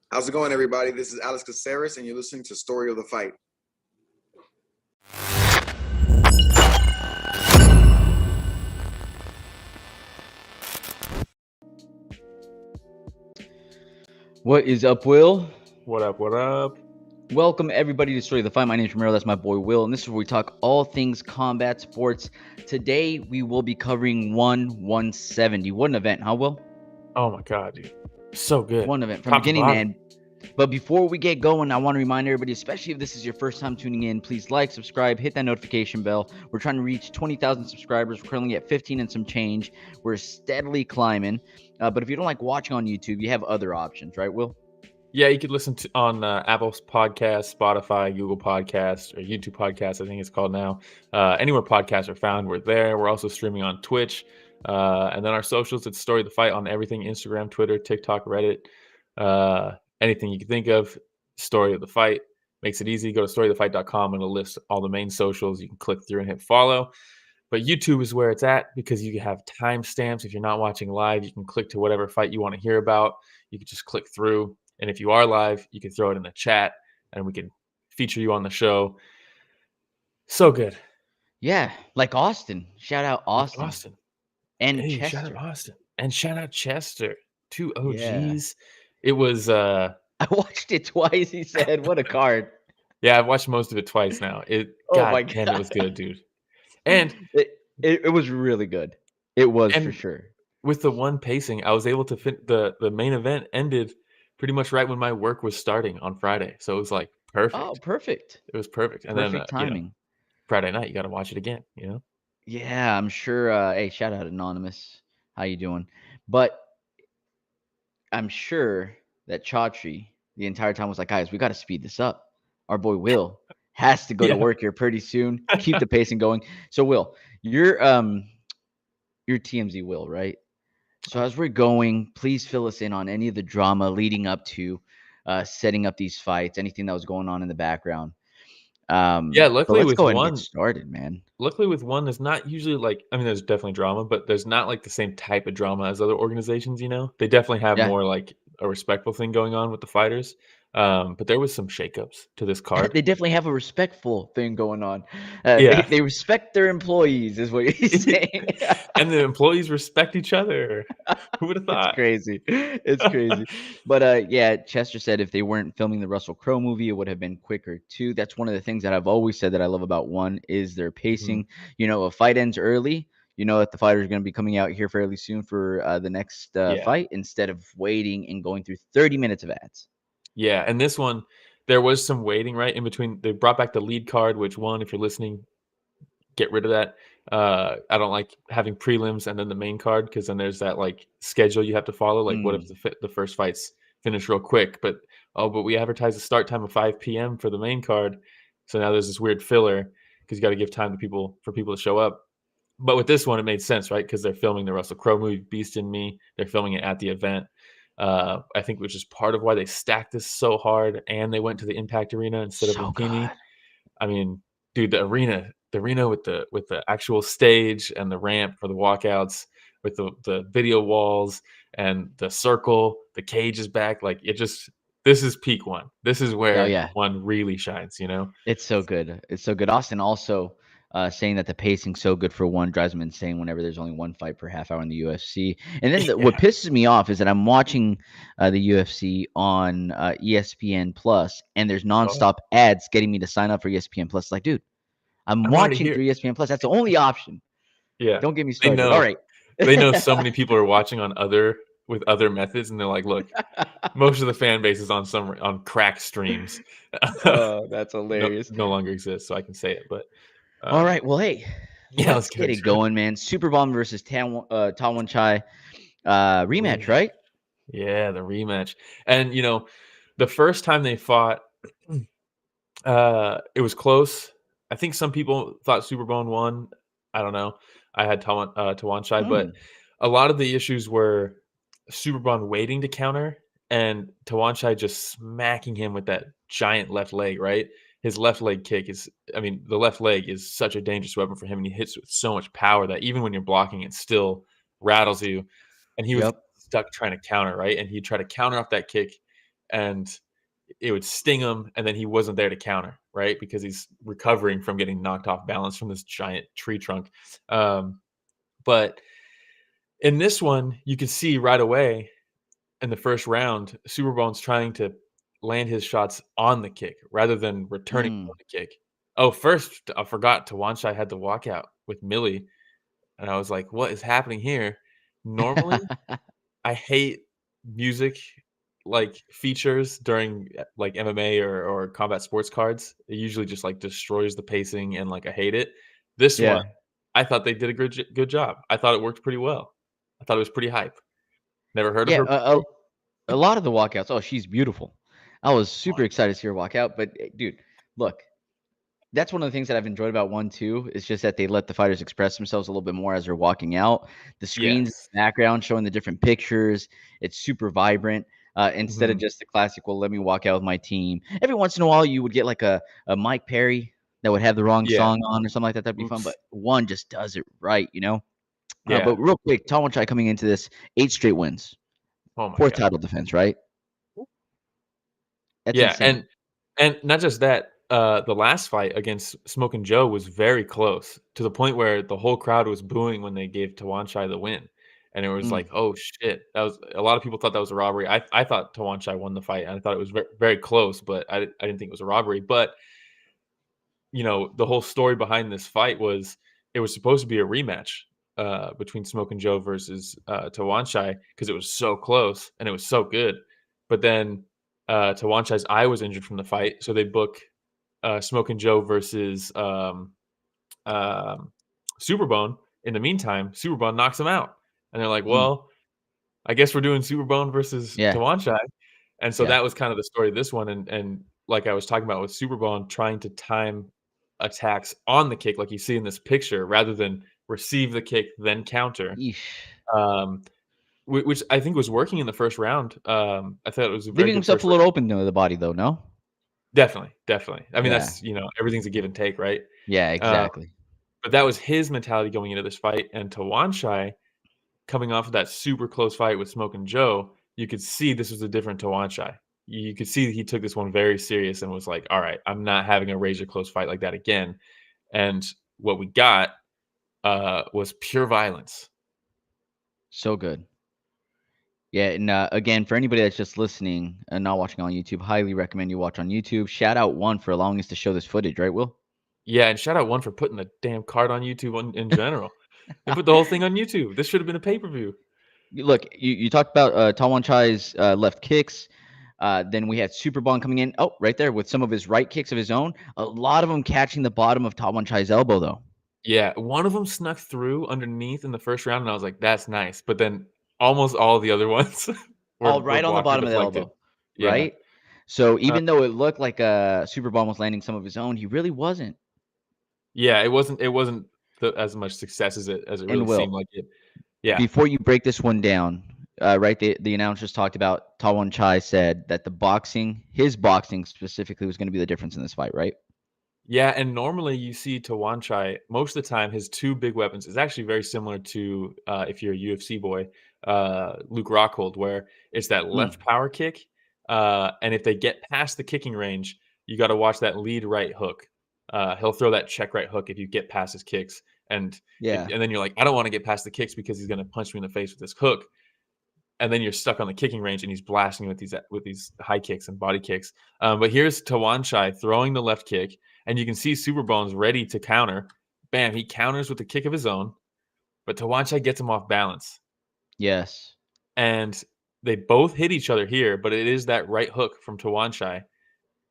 How's it going, everybody? This is Alex Caceres, and you're listening to Story of the Fight. What is up, Will? What up, what up? Welcome, everybody, to Story of the Fight. My name is Romero. That's my boy, Will. And this is where we talk all things combat sports. Today, we will be covering 170. What an event, huh, Will? Oh, my God, dude. So good. One event from Top to beginning to bottom. end. But before we get going, I want to remind everybody, especially if this is your first time tuning in, please like, subscribe, hit that notification bell. We're trying to reach 20,000 subscribers. We're currently at 15 and some change. We're steadily climbing. But if you don't like watching on YouTube, you have other options, right, Will? Yeah, you could listen to on Apple Podcasts, Spotify, Google Podcasts, or YouTube Podcasts, I think it's called now. Anywhere podcasts are found, we're there. We're also streaming on Twitch. And then our socials, it's Story of the Fight on everything, Instagram, Twitter, TikTok, Reddit. Anything you can think of, Story of the Fight. Makes it easy. Go to storyofthefight.com and it'll list all the main socials. You can click through and hit follow. But YouTube is where it's at because you have timestamps. If you're not watching live, you can click to whatever fight you want to hear about. You can just click through. And if you are live, you can throw it in the chat and we can feature you on the show. So good. Yeah, like Austin. Shout out Austin. Austin. And hey, Chester. Shout out Austin. And shout out Chester. Two OGs. Yeah. It was I watched it twice, he said. What a card. Yeah, I've watched most of it twice now. God damn, it was good, dude. And it was really good. It was for sure. With the one pacing, I was able to fit the main event ended pretty much right when my work was starting on Friday. So it was like perfect. Oh, perfect. It was perfect. And perfect then timing. Friday night, you got to watch it again, Yeah, I'm sure. Hey, shout out Anonymous. How you doing? But I'm sure that Chaudhry the entire time was like, guys, we got to speed this up. Our boy Will has to go to work here pretty soon. Keep the pacing going. So Will, you're TMZ Will, right? So as we're going, please fill us in on any of the drama leading up to setting up these fights, anything that was going on in the background. Luckily let's with go ahead one, and get started, man. Luckily with one, there's not usually there's definitely drama, but there's not like the same type of drama as other organizations, They definitely have more like a respectful thing going on with the fighters. But there was some shakeups to this card. They definitely have a respectful thing going on. They respect their employees, is what he's saying. And the employees respect each other. Who would have thought? It's crazy. It's crazy. But Chester said if they weren't filming the Russell Crowe movie, it would have been quicker too. That's one of the things that I've always said that I love about one is their pacing. Mm-hmm. A fight ends early. That the fighter is going to be coming out here fairly soon for the next fight instead of waiting and going through 30 minutes of ads. Yeah, and this one, there was some waiting, right, in between. They brought back the lead card, which one, if you're listening, get rid of that. I don't like having prelims and then the main card because then there's that, schedule you have to follow. What if the first fights finish real quick? But we advertise the start time of 5 p.m. for the main card. So now there's this weird filler because you got to give time for people to show up. But with this one, it made sense, right? Because they're filming the Russell Crowe movie, Beast in Me. They're filming it at the event. I think which is part of why they stacked this so hard and they went to the Impact Arena instead of Lumpini. I mean, dude, the arena with the actual stage and the ramp for the walkouts with the video walls and the circle, the cage is back. This is peak one. This is where one really shines, It's so good. It's so good. Austin also saying that the pacing's so good for one drives him insane whenever there's only one fight per half hour in the UFC. And then what pisses me off is that I'm watching the UFC on ESPN Plus, and there's nonstop ads getting me to sign up for ESPN Plus. Like, dude, I'm watching through ESPN Plus. That's the only option. Yeah. Don't get me started. All right. They know so many people are watching with other methods, and they're like, look, most of the fan base is on crack streams. Oh, that's hilarious. No longer exists, so I can say it. But all right, well, hey, let's get it going, man. Superbon versus Tawanchai rematch, right? Yeah, the rematch. And the first time they fought, it was close. I think some people thought Superbon won. I don't know. I had Tawanchai, but a lot of the issues were Superbon waiting to counter and Tawanchai just smacking him with that giant left leg, right? His left leg kick the left leg is such a dangerous weapon for him, and he hits with so much power that even when you're blocking, it still rattles you. And he was stuck trying to counter, right? And he tried to counter off that kick, and it would sting him, and then he wasn't there to counter, right? Because he's recovering from getting knocked off balance from this giant tree trunk. But in this one, you can see right away in the first round, Superbon's trying to land his shots on the kick rather than returning on the kick. Oh, first, I forgot Tawanchai had the walkout with Millie, and I was like, what is happening here? Normally, I hate music like features during like MMA or combat sports cards. It usually just like destroys the pacing and like I hate it. This one, I thought they did a good job. I thought it worked pretty well. I thought it was pretty hype. Never heard of her before. A lot of the walkouts. Oh, she's beautiful. I was super excited to see her walk out. But dude, look, that's one of the things that I've enjoyed about 1-2 is just that they let the fighters express themselves a little bit more as they're walking out. The screens in the background showing the different pictures. It's super vibrant. Instead of just the classic, well, let me walk out with my team. Every once in a while, you would get like a Mike Perry that would have the wrong song on or something like that. That'd be fun. But one just does it right, you know? But real quick, Tawanchai coming into this, 8 straight wins. Oh my 4th God. title defense, right? That's insane. And not just that, the last fight against Smokin' Joe was very close to the point where the whole crowd was booing when they gave Tawanchai the win. And it was like, oh shit. That was a lot of people thought that was a robbery. I thought Tawanchai won the fight, and I thought it was very, very close, but I didn't think it was a robbery. But you know, the whole story behind this fight was it was supposed to be a rematch between Smokin' Joe versus Tawanchai because it was so close and it was so good. But then Tawanchai's eye was injured from the fight, so they book Smokin' Joe versus Superbon. In the meantime, Superbon knocks him out, and they're like, "Well, I guess we're doing Superbon versus Tawanchai." And so that was kind of the story of this one. And like I was talking about with Superbon trying to time attacks on the kick, like you see in this picture, rather than receive the kick then counter. Which I think was working in the first round. I thought it was a very leaving himself a little open to the body, though. No, definitely. I mean, that's everything's a give and take, right? Yeah, exactly. But that was his mentality going into this fight, and Tawanchai coming off of that super close fight with Smokin' Joe, you could see this was a different Tawanchai. You could see he took this one very serious and was like, all right, I'm not having a razor close fight like that again. And what we got was pure violence. So good. Yeah, and again, for anybody that's just listening and not watching on YouTube, highly recommend you watch on YouTube. Shout out One for allowing us to show this footage, right, Will? Yeah, and shout out One for putting the damn card on YouTube in general. They put the whole thing on YouTube. This should have been a pay-per-view. Look, you talked about Tawanchai's left kicks. Then we had Superbon coming in. Oh, right there with some of his right kicks of his own. A lot of them catching the bottom of Tawanchai's elbow, though. Yeah, one of them snuck through underneath in the first round, and I was like, that's nice. But then almost all the other ones were right on the bottom of the elbow, right? So even though it looked like Superbon was landing some of his own, he really wasn't. Yeah, it wasn't as much success as it really seemed like it. Yeah. Before you break this one down, right? The announcers talked about Tawanchai said that his boxing specifically, was going to be the difference in this fight, right? Yeah, and normally you see Tawanchai most of the time. His 2 big weapons is actually very similar to if you're a UFC boy, Luke Rockhold, where it's that left power kick, and if they get past the kicking range, you got to watch that lead right hook. He'll throw that check right hook if you get past his kicks, and then you're like, I don't want to get past the kicks because he's going to punch me in the face with this hook, and then you're stuck on the kicking range and he's blasting with these high kicks and body kicks. But here's Tawanchai throwing the left kick, and you can see Superbon's ready to counter. Bam, he counters with a kick of his own, but Tawanchai gets him off balance. Yes. And they both hit each other here, but it is that right hook from Tawanchai.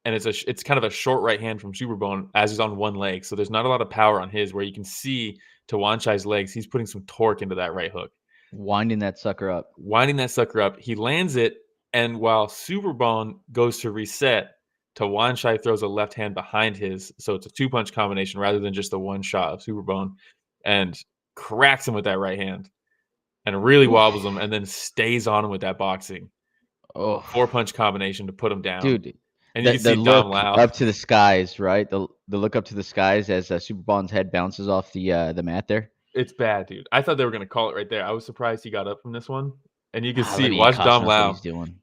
And it's kind of a short right hand from Superbon as he's on one leg. So there's not a lot of power on his, where you can see Tawanchai's legs. He's putting some torque into that right hook. Winding that sucker up. He lands it, and while Superbon goes to reset, Tawanchai throws a left hand behind his, so it's a 2-punch combination rather than just the one shot of Superbon, and cracks him with that right hand, and really wobbles him, and then stays on him with that boxing. 4-punch combination to put him down. Dude, and you can see Dom Lau up to the skies, right? The look up to the skies as Superbon's head bounces off the mat there. It's bad, dude. I thought they were going to call it right there. I was surprised he got up from this one. And you can see, watch Dom Lau. He's doing.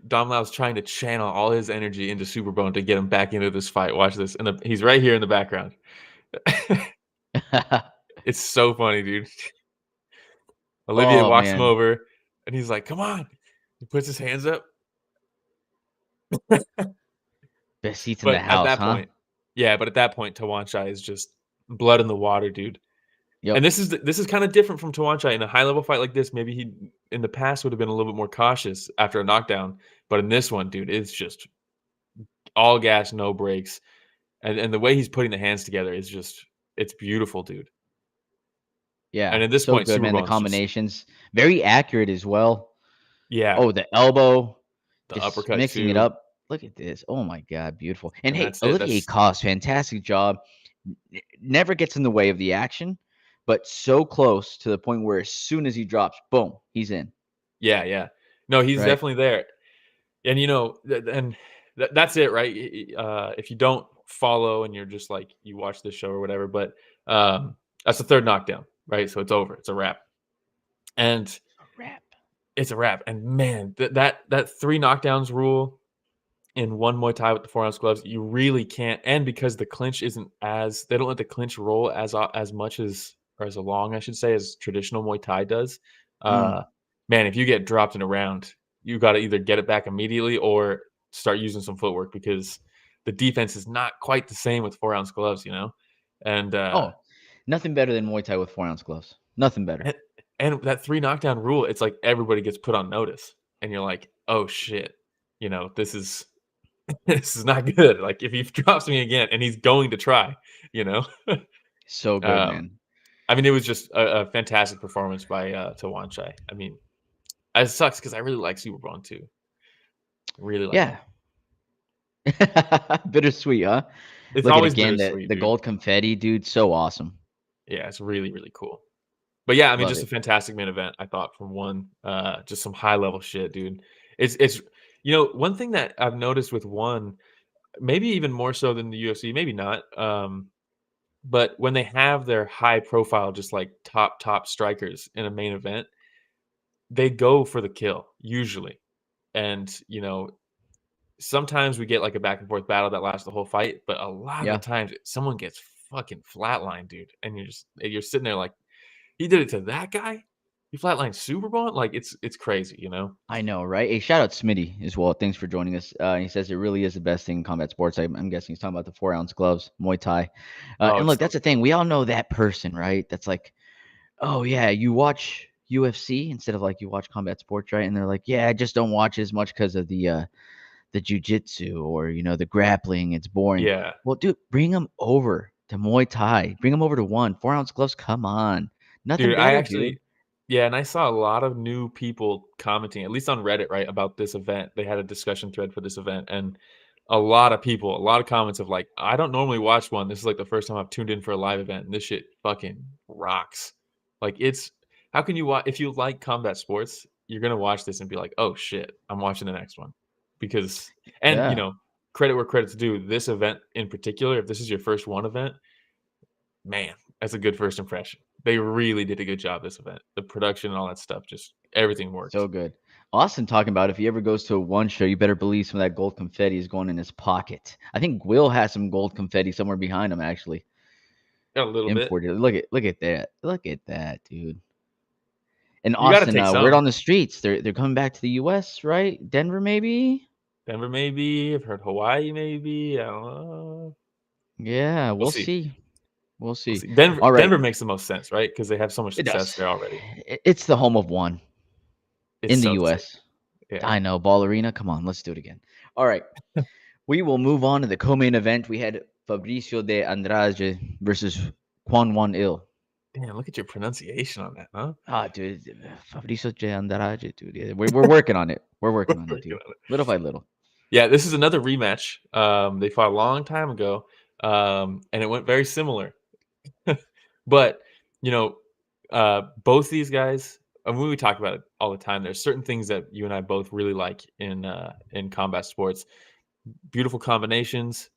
Dom Lau's trying to channel all his energy into Superbon to get him back into this fight. Watch this. And he's right here in the background. It's so funny, dude. Olivier walks him over, and he's like, come on. He puts his hands up. Best seats in the house, at that huh? point, yeah, but at that point, Tawanchai is just blood in the water, dude. Yep. And this is kind of different from Tawanchai. In a high-level fight like this, maybe he, in the past, would have been a little bit more cautious after a knockdown. But in this one, dude, it's just all gas, no brakes. And the way he's putting the hands together is just, it's beautiful, dude. Yeah. And at this so point, good, man. The Superbon's combinations, very accurate as well. Yeah. Oh, the elbow. The just uppercut mixing too. it up. Look at this. Oh my God, beautiful. And hey, that's it. Olivier Cost, fantastic job. Never gets in the way of the action, but so close to the point where as soon as he drops, boom, he's in. Yeah. No, he's Right. definitely there. And that's it, right? If you don't follow and you're just like, you watch this show or whatever, but that's the third knockdown, right? So it's over. It's a wrap. And it's a wrap. And man, that 3 knockdowns rule in one Muay Thai with the 4-ounce gloves, you really can't. And because the clinch isn't they don't let the clinch roll as much as, or as long, I should say, as traditional Muay Thai does. Man, if you get dropped in a round, you got to either get it back immediately or start using some footwork, because the defense is not quite the same with 4-ounce gloves, And nothing better than Muay Thai with 4-ounce gloves. Nothing better. And that 3 knockdown rule, it's like everybody gets put on notice, and you're like, oh shit, this is not good. Like, if he drops me again, and he's going to try, So good, man. I mean, it was just a fantastic performance by Tawanchai. I mean, it sucks because I really like Superbon too. Really like it. Bittersweet, huh? It's Look always at again bittersweet, the gold confetti, dude. So awesome. Yeah, it's really, really cool. But yeah, I mean, Love just it. a fantastic main event, I thought, from one. Just some high level shit, dude. It's one thing that I've noticed with one, maybe even more so than the UFC, maybe not. But when they have their high profile, just like top strikers in a main event, they go for the kill usually. And sometimes we get like a back and forth battle that lasts the whole fight, but a lot of the times someone gets fucking flatlined, dude, and you're sitting there like, he did it to that guy? He flatlined Superbon? Like, it's crazy, I know, right? Hey, shout out Smitty as well. Thanks for joining us. He says it really is the best thing in combat sports. I'm guessing he's talking about the 4-ounce gloves, Muay Thai. And look, that's the thing. We all know that person, right? That's like, oh yeah, you watch UFC instead of like you watch combat sports, right? And they're like, yeah, I just don't watch as much because of the jiu-jitsu or the grappling. It's boring. Yeah. Well, dude, bring them over to Muay Thai. Bring them over to 4-ounce gloves. Come on, nothing Dude, better, dude. Yeah, and I saw a lot of new people commenting, at least on Reddit, right, about this event. They had a discussion thread for this event, and a lot of comments of like, I don't normally watch one. This is like the first time I've tuned in for a live event, and this shit fucking rocks. Like, how can you watch, if you like combat sports, you're gonna watch this and be like, oh shit, I'm watching the next one. Because, and credit where credit's due, this event in particular, if this is your first one event, man, that's a good first impression. They really did a good job this event. The production and all that stuff, just everything works. So good. Austin talking about if he ever goes to a one show, you better believe some of that gold confetti is going in his pocket. I think Will has some gold confetti somewhere behind him, actually. A little Imported. bit. Look at that. Look at that, dude. And Austin, word on the streets. They're coming back to the US, right? Denver, maybe? Denver, maybe. I've heard Hawaii, maybe. I don't know. Yeah, we'll see. We'll see. Denver makes the most sense, right? Because they have so much success there already. It's the home of one in the US. Yeah. I know. Ball Arena. Come on, let's do it again. All right. We will move on to the co-main event. We had Fabricio de Andrade versus Kwon Il. Damn, look at your pronunciation on that, huh? Ah, dude. Fabricio de Andrade, dude. Yeah, we're working on it. We're working on it, dude. Little by little. Yeah, this is another rematch. They fought a long time ago, and it went very similar. But, both these guys, and we talk about it all the time, there's certain things that you and I both really like in combat sports. Beautiful combinations,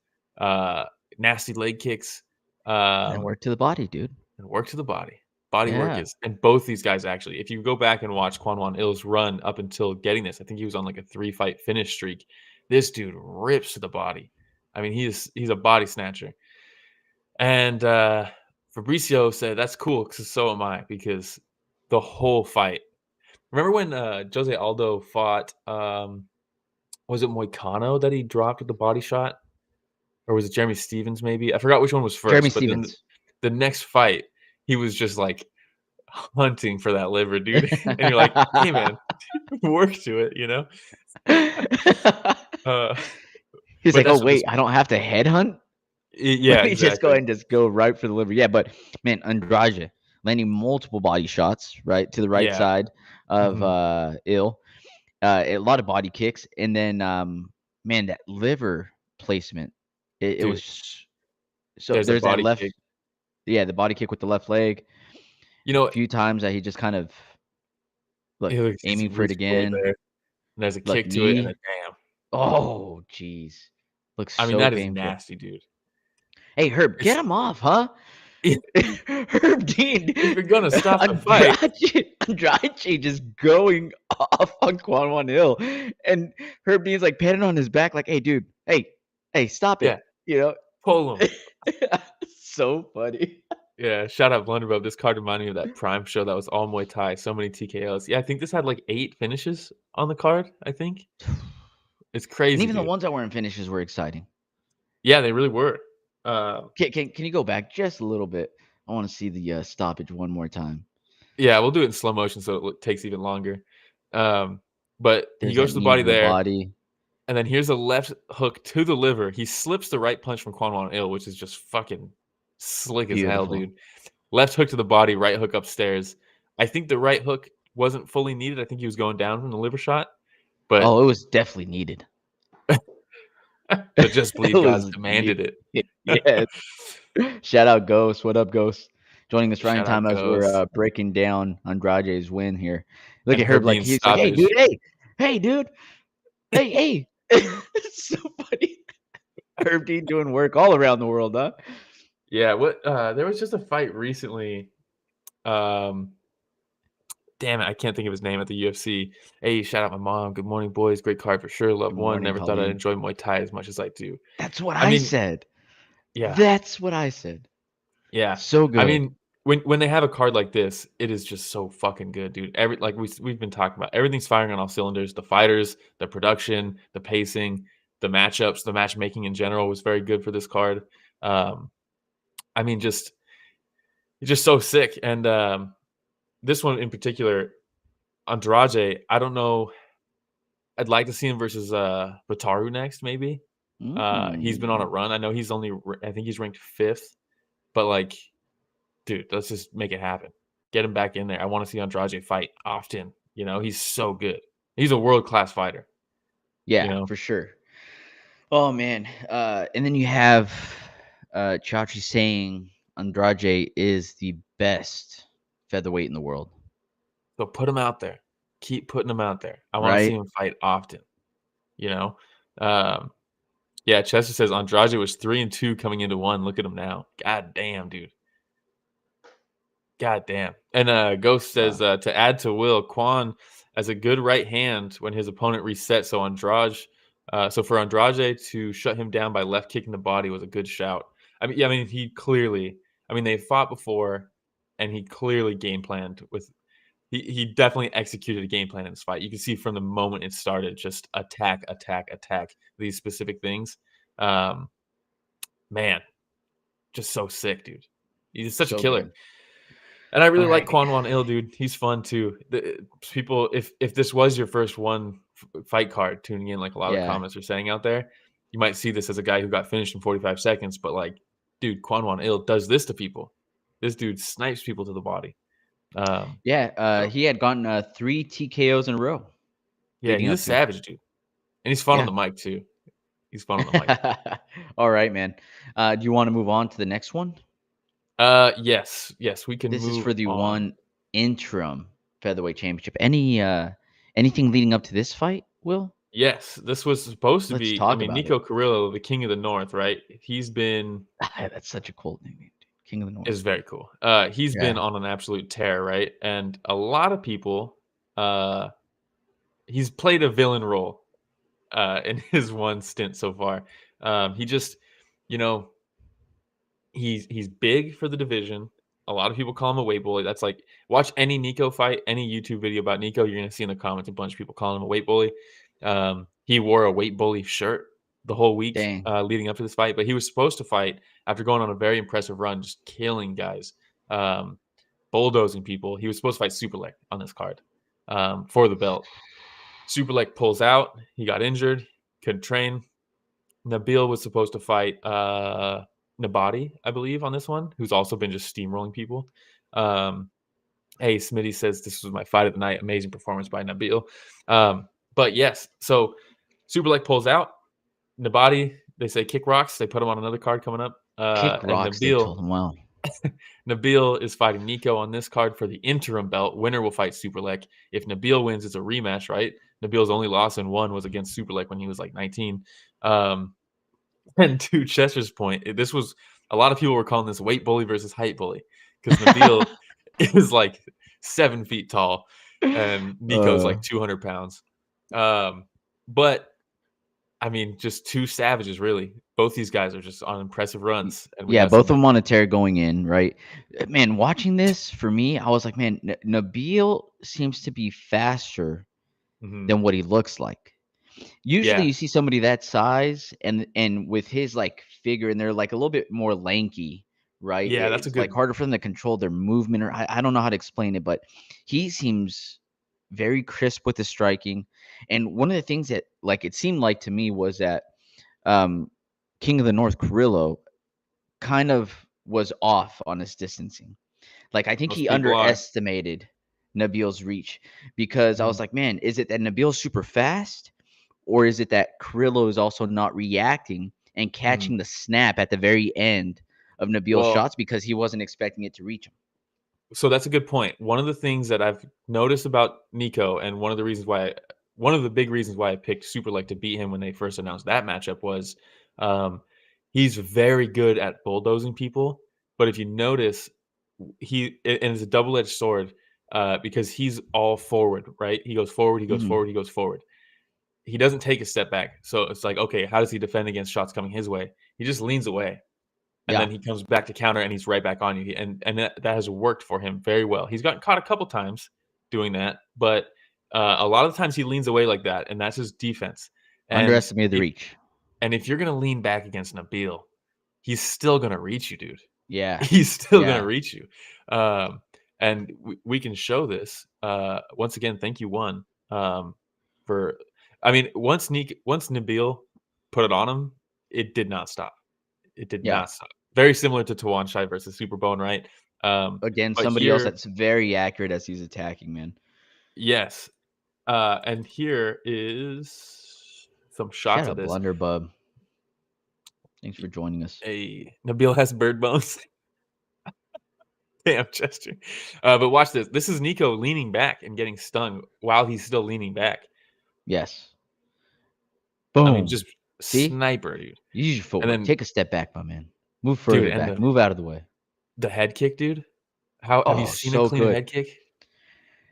nasty leg kicks. And work to the body, dude. And work to the body. Body work Yeah. is, and both these guys actually. If you go back and watch Kwon Won Il's run up until getting this, I think he was on like a 3-fight finish streak. This dude rips to the body. I mean, he's a body snatcher. And Fabricio said that's cool because so am I, because the whole fight. Remember when Jose Aldo fought? Was it Moicano that he dropped with the body shot, or was it Jeremy Stevens? Maybe I forgot which one was first. Jeremy but then Stevens. the next fight, he was just like hunting for that liver, dude. And you're like, hey man, work to it, you know. He's but like, oh that's what this. wait, I don't have to headhunt. Yeah, Let me just go exactly. ahead and just go right for the liver. Yeah, but man, Andrade landing multiple body shots right to the right Yeah. side of Il. A lot of body kicks, and then man, that liver placement. It Dude, was so. there's a There's that body left. kick. Yeah, the body kick with the left leg. You know, A few times that he just kind of look he's aiming for it reaching way again. there, and there's a Look, kick to it, and knee. a damn. Oh, jeez. Looks I mean, so that is painful. nasty, dude. Hey, Herb, get him off, huh? Herb Dean. If you're gonna stop the fight. Andrade just going off on Kwon Won Il. And Herb Dean's like patting on his back, like, hey, dude, hey, stop it. Yeah. You know? Pull him. So funny. Yeah, shout out Blunderbubb. This card reminded me of that Prime show that was all Muay Thai. So many TKOs. Yeah, I think this had like 8 finishes on the card, I think. It's crazy, And even dude. the ones that weren't finishes were exciting. Yeah, they really were. Can you go back just a little bit? I want to see the stoppage one more time. Yeah, we'll do it in slow motion so it takes even longer. But There's he goes to that the knee body to the there. body. And then here's a left hook to the liver. He slips the right punch from Kwon Won Il, which is just fucking slick as hell, Beautiful. dude. Left hook to the body, right hook upstairs. I think the right hook wasn't fully needed. I think he was going down from the liver shot. But Oh, it was definitely needed. the Just Bleed It gods was demanded it. Yes. Shout out Ghost. What up, Ghost? Joining us right in Shout out time as we're Ghost. breaking down Andrade's win here. Look And at Herb Herb like Dean's he's like, hey, stoppage. dude, hey, dude, hey. It's so funny. Herb Dean doing work all around the world, huh? Yeah, there was just a fight recently. Damn it, I can't think of his name at the UFC. Hey, shout out my mom. Good morning, boys. Great card for sure. Love Good one. morning, Never thought I'd Colleen. enjoy Muay Thai as much as I do. That's what I I mean, said. Yeah. That's what I said. Yeah. So good. I mean, when they have a card like this, it is just so fucking good, dude. Like we've been talking about, everything's firing on all cylinders. The fighters, the production, the pacing, the matchups, the matchmaking in general was very good for this card. I mean, it's just so sick. And this one in particular, Andrade, I don't know. I'd like to see him versus Bataru next, maybe. He's been on a run. I know I think he's ranked 5th, but like, dude, let's just make it happen. Get him back in there. I want to see Andrade fight often. You know, he's so good. He's a world-class fighter. Yeah, you know? for sure. Oh man. And then you have Chachi saying Andrade is the best featherweight in the world. So put him out there. Keep putting him out there. I want to see him fight often. You know? Yeah, Chester says Andrade was 3-2 coming into 1. Look at him now. God damn, dude. God damn. And Ghost says to add to Will, Kwon as a good right hand when his opponent reset. So for Andrade to shut him down by left kicking the body was a good shout. He clearly, they fought before, and he clearly game planned with. He definitely executed a game plan in this fight. You can see from the moment it started, just attack these specific things. Man, just so sick, dude. He's such a killer. Good. And I really like Kwon Won Il, dude. He's fun too. People, if this was your first fight card tuning in, like a lot of comments are saying out there, you might see this as a guy who got finished in 45 seconds. But like, dude, Kwon Won Il does this to people. This dude snipes people to the body. He had gotten 3 TKOs in a row. Yeah, he's a savage, dude. And he's fun on the mic too. He's fun on the mic. All right, man. Do you want to move on to the next one? Yes, we can. This is for the one interim featherweight championship. Anything leading up to this fight, Will? Yes, this was supposed to be. Talk Nico Carrillo, the king of the North, right? He's been. That's such a cool name, King of the North. is very cool. He's been on an absolute tear, right? And a lot of people, he's played a villain role in his one stint so far. He just, you know, he's big for the division. A lot of people call him a weight bully. That's like, watch any Nico fight, any YouTube video about Nico, you're gonna see in the comments a bunch of people calling him a weight bully. He wore a weight bully shirt the whole week leading up to this fight, but he was supposed to fight after going on a very impressive run, just killing guys, bulldozing people. He was supposed to fight Superlek on this card for the belt. Superlek pulls out. He got injured, couldn't train. Nabil was supposed to fight Nabati, I believe, on this one, who's also been just steamrolling people. Hey, Smitty says this was my fight of the night. Amazing performance by Nabil. But yes, so Superlek pulls out. Nabati, they say kick rocks. They put him on another card coming up. Kick rocks, they told him, wow. Nabil is fighting Nico on this card for the interim belt. Winner will fight Superlek. If Nabil wins, it's a rematch, right? Nabil's only loss in one was against Superlek when he was like 19. And to Chester's point, this was a lot of people were calling this weight bully versus height bully because Nabil is like 7 feet tall and Nico's like 200 pounds. But I mean, just two savages, really. Both these guys are just on impressive runs. And both of them on a tear going in, right? Man, watching this, for me, I was like, man, Nabil seems to be faster than what he looks like. Usually you see somebody that size and with his like figure, and they're like a little bit more lanky, right? Yeah, that's it's like harder for them to control their movement, or I don't know how to explain it, but he seems very crisp with the striking. And one of the things that like it seemed like to me was that King of the North Carrillo kind of was off on his distancing. Like I think he underestimated Nabil's reach, because I was like, man, is it that Nabil's super fast? Or is it that Carrillo is also not reacting and catching the snap at the very end of Nabil's shots because he wasn't expecting it to reach him? So that's a good point. One of the things that I've noticed about Nico, and one of the big reasons why I picked Superlek to beat him when they first announced that matchup was he's very good at bulldozing people. But if you notice, and it's a double-edged sword because he's all forward, right? He goes forward, he goes forward, he goes forward. He doesn't take a step back. So it's like, okay, how does he defend against shots coming his way? He just leans away. And then he comes back to counter and he's right back on you. And that has worked for him very well. He's gotten caught a couple times doing that, but a lot of the times he leans away like that, and that's his defense. Underestimated the reach. And if you're going to lean back against Nabil, he's still going to reach you, dude. Yeah. He's still going to reach you. And we can show this. Once again, thank you, One, for... I mean, once Nabil put it on him, it did not stop. It did not stop. Very similar to Tawanchai versus Superbon, right? Again, somebody else that's very accurate as he's attacking, man. Yes. And here is some shots of this. Blunderbub. Thanks for joining us. Hey, Nabil has bird bones. Damn, Chester. But watch this. This is Nico leaning back and getting stung while he's still leaning back. Yes. Boom. I mean, just sniper, dude. Use your footwork. Then take a step back, my man. Move further back. Move out of the way. The head kick, dude. Have you seen a clean head kick?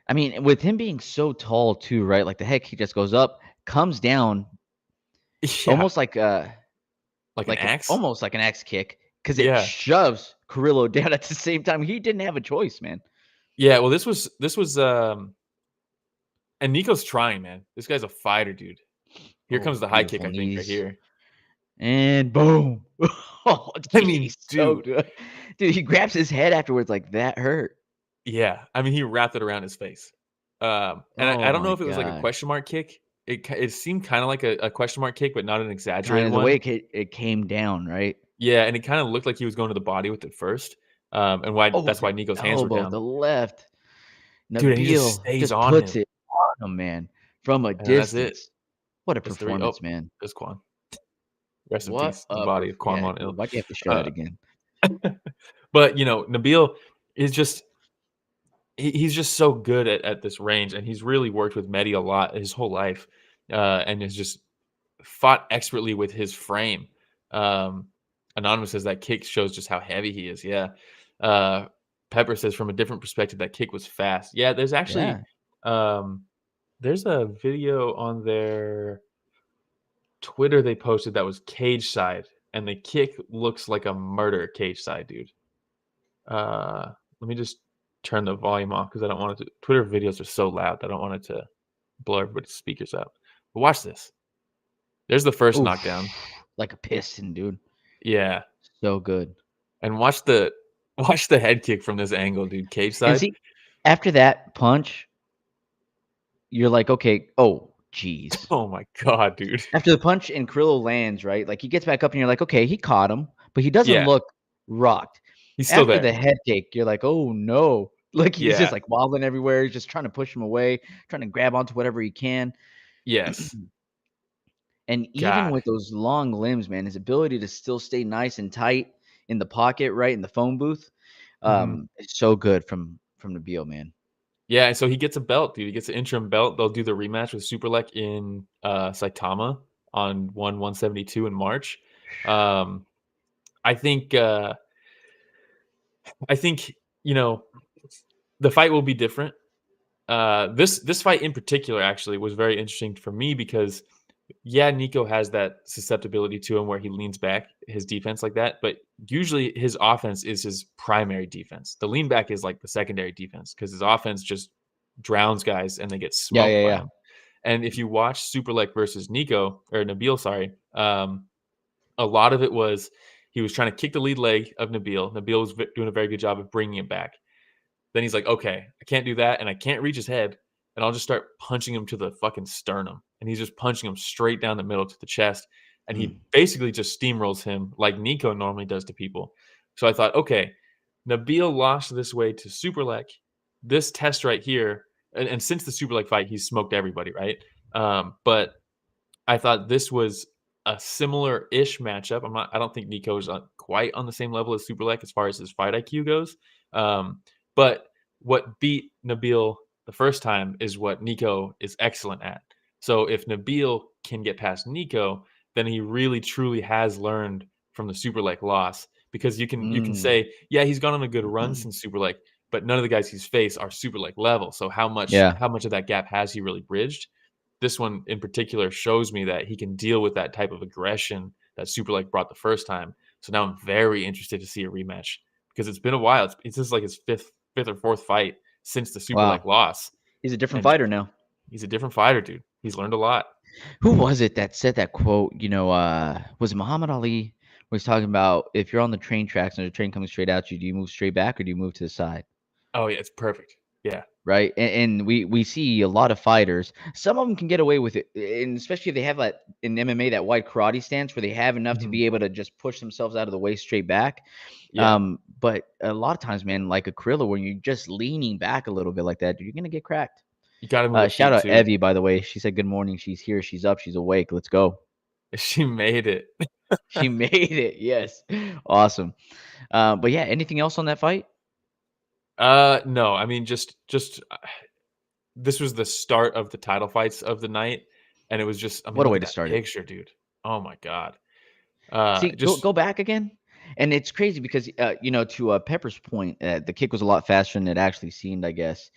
I mean, with him being so tall too, right? Like the head kick just goes up, comes down, almost like an axe, almost like an axe kick, because it shoves Carrillo down at the same time. He didn't have a choice, man. Yeah, well, this was, and Nico's trying, man. This guy's a fighter, dude. Here comes the high kick, I think, right here. And boom. I mean, he's so good. Dude, he grabs his head afterwards like that hurt. Yeah. I mean, he wrapped it around his face. And I don't know if it was like a question mark kick. It seemed kind of like a question mark kick, but not an exaggerated one. The way it came down, right? Yeah, and it kind of looked like he was going to the body with it first. And that's why Nico's hands were down. The left. Dude, he just stays on puts him. It on him, man. From a distance. What a performance, man. There's Kwon. Rest in peace, the body of Kwon Mon Il. Why do you have to show it again? But, Nabil is just... He's just so good at this range, and he's really worked with Mehdi a lot his whole life, and has just fought expertly with his frame. Anonymous says that kick shows just how heavy he is. Yeah. Pepper says from a different perspective that kick was fast. Yeah, there's actually there's a video on their Twitter they posted that was cage side, and the kick looks like a murder cage side, dude. Let me just turn the volume off because I don't want it to. Twitter videos are so loud that I don't want it to blow everybody's speakers out. But watch this. There's the first knockdown. Like a piston, dude. Yeah. So good. And watch the head kick from this angle, dude. Cage side. And see, after that punch, you're like, okay, oh, jeez. Oh my god, dude. After the punch and Carrillo lands, right? Like he gets back up and you're like, okay, he caught him, but he doesn't look rocked. He's still After there. the head kick, you're like, oh no. Like he's just like wobbling everywhere. He's just trying to push him away, trying to grab onto whatever he can. Yes. And even with those long limbs, man, his ability to still stay nice and tight in the pocket, right, in the phone booth, it's so good from Nabil, man. Yeah, and so he gets a belt, dude. He gets an interim belt. They'll do the rematch with Superlek in Saitama on 172 in March. I think you know the fight will be different. This fight in particular actually was very interesting for me because Nico has that susceptibility to him where he leans back his defense like that, but usually his offense is his primary defense. The lean back is like the secondary defense because his offense just drowns guys and they get smoked by him. And if you watch Superlek versus Nabil, sorry, a lot of it was he was trying to kick the lead leg of Nabil. Nabil was doing a very good job of bringing it back. Then he's like, okay, I can't do that, and I can't reach his head, and I'll just start punching him to the fucking sternum. And he's just punching him straight down the middle to the chest. And he basically just steamrolls him like Nico normally does to people. So I thought, okay, Nabil lost this way to Superlek. This test right here, and since the Superlek fight, he's smoked everybody, right? But I thought this was a similar-ish matchup. I don't think Nico is quite on the same level as Superlek as far as his fight IQ goes. But what beat Nabil the first time is what Nico is excellent at. So if Nabil can get past Nico, then he really truly has learned from the Superlek loss, because you can say, yeah, he's gone on a good run since Superlek, but none of the guys he's faced are Superlek level. So how much of that gap has he really bridged? This one in particular shows me that he can deal with that type of aggression that Superlek brought the first time. So now I'm very interested to see a rematch because it's been a while. It's just like his fifth or fourth fight since the Superlek loss. He's a different fighter now. He's a different fighter, dude. He's learned a lot. Who was it that said that quote? Was it Muhammad Ali? Where he's talking about if you're on the train tracks and the train comes straight at you, do you move straight back or do you move to the side? Oh yeah, it's perfect. Yeah. Right. And we see a lot of fighters. Some of them can get away with it, and especially if they have that in MMA, that wide karate stance where they have enough to be able to just push themselves out of the way straight back. Yeah. But a lot of times, man, like a Carrillo, when you're just leaning back a little bit like that, dude, you're gonna get cracked. You got to move. Shout out Abevi, by the way. She said good morning. She's here. She's up. She's awake. Let's go. She made it. She made it. Yes. Awesome. But yeah, anything else on that fight? No. I mean, just this was the start of the title fights of the night, and it was just what a way to start picture, dude. Oh my god. See, go back again. And it's crazy because to Pepper's point, the kick was a lot faster than it actually seemed, I guess.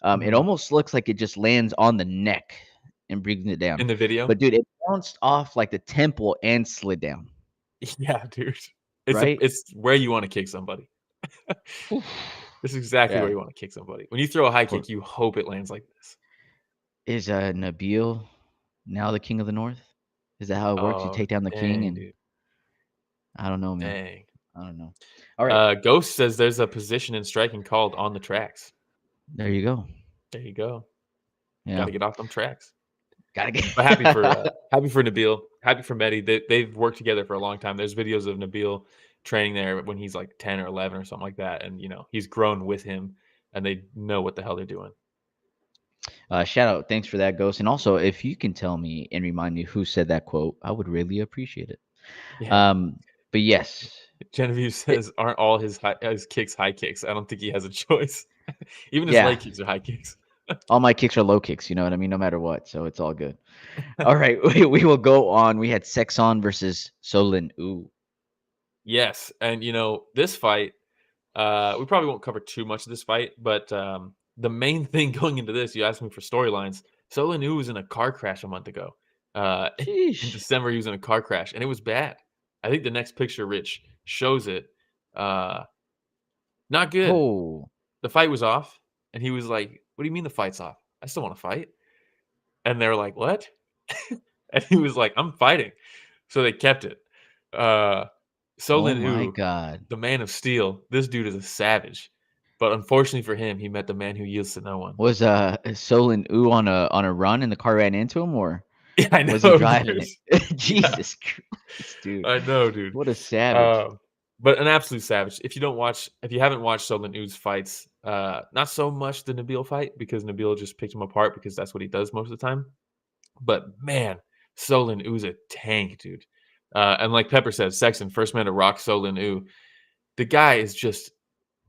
It almost looks like it just lands on the neck and brings it down. In the video? But, dude, it bounced off like the temple and slid down. Yeah, dude. It's where you want to kick somebody. This is exactly where you want to kick somebody. When you throw a high kick, you hope it lands like this. Is Nabil now the king of the north? Is that how it works? You take down the king and... Dude. I don't know, man. Dang. I don't know. All right. Ghost says there's a position in striking called on the tracks. There you go. There you go. Yeah. Got to get off them tracks. Gotta get. But happy for Nabil. Happy for Mehdi. They've worked together for a long time. There's videos of Nabil training there when he's like 10 or 11 or something like that, and he's grown with him, and they know what the hell they're doing. Shout out. Thanks for that, Ghost. And also, if you can tell me and remind me who said that quote, I would really appreciate it. Yeah. But yes. Genevieve says, aren't all his kicks high kicks? I don't think he has a choice. Even his leg kicks are high kicks. All my kicks are low kicks, you know what I mean? No matter what. So it's all good. All right. We will go on. We had Seksan versus Soe Lin Oo. Yes, and this fight, we probably won't cover too much of this fight, but the main thing going into this, you asked me for storylines. Soe Lin Oo was in a car crash a month ago. In Sheesh. December, he was in a car crash, and it was bad. I think the next picture, Rich, shows it. Uh, Not good. Oh, The fight was off, and he was like, "What do you mean the fight's off? I still want to fight." And they're like, "What?" And he was like, "I'm fighting." So they kept it. Uh, Soe oh Lin my Oo, God. the man of steel, this dude is a savage. But unfortunately for him, he met the man who yields to no one. Was Soe Lin Oo on a run and the car ran into him, or Yeah, I was he know, driving dude. it? Yeah, Jesus Christ, dude. I know, dude. What a savage. Um, but an absolute savage. If you haven't watched Soe Lin Oo's fights, not so much the Nabil fight because Nabil just picked him apart because that's what he does most of the time. But man, Soe Lin Oo's a tank, dude. And like Pepper says, Seksan, first man to rock Soe Lin Oo. The guy is just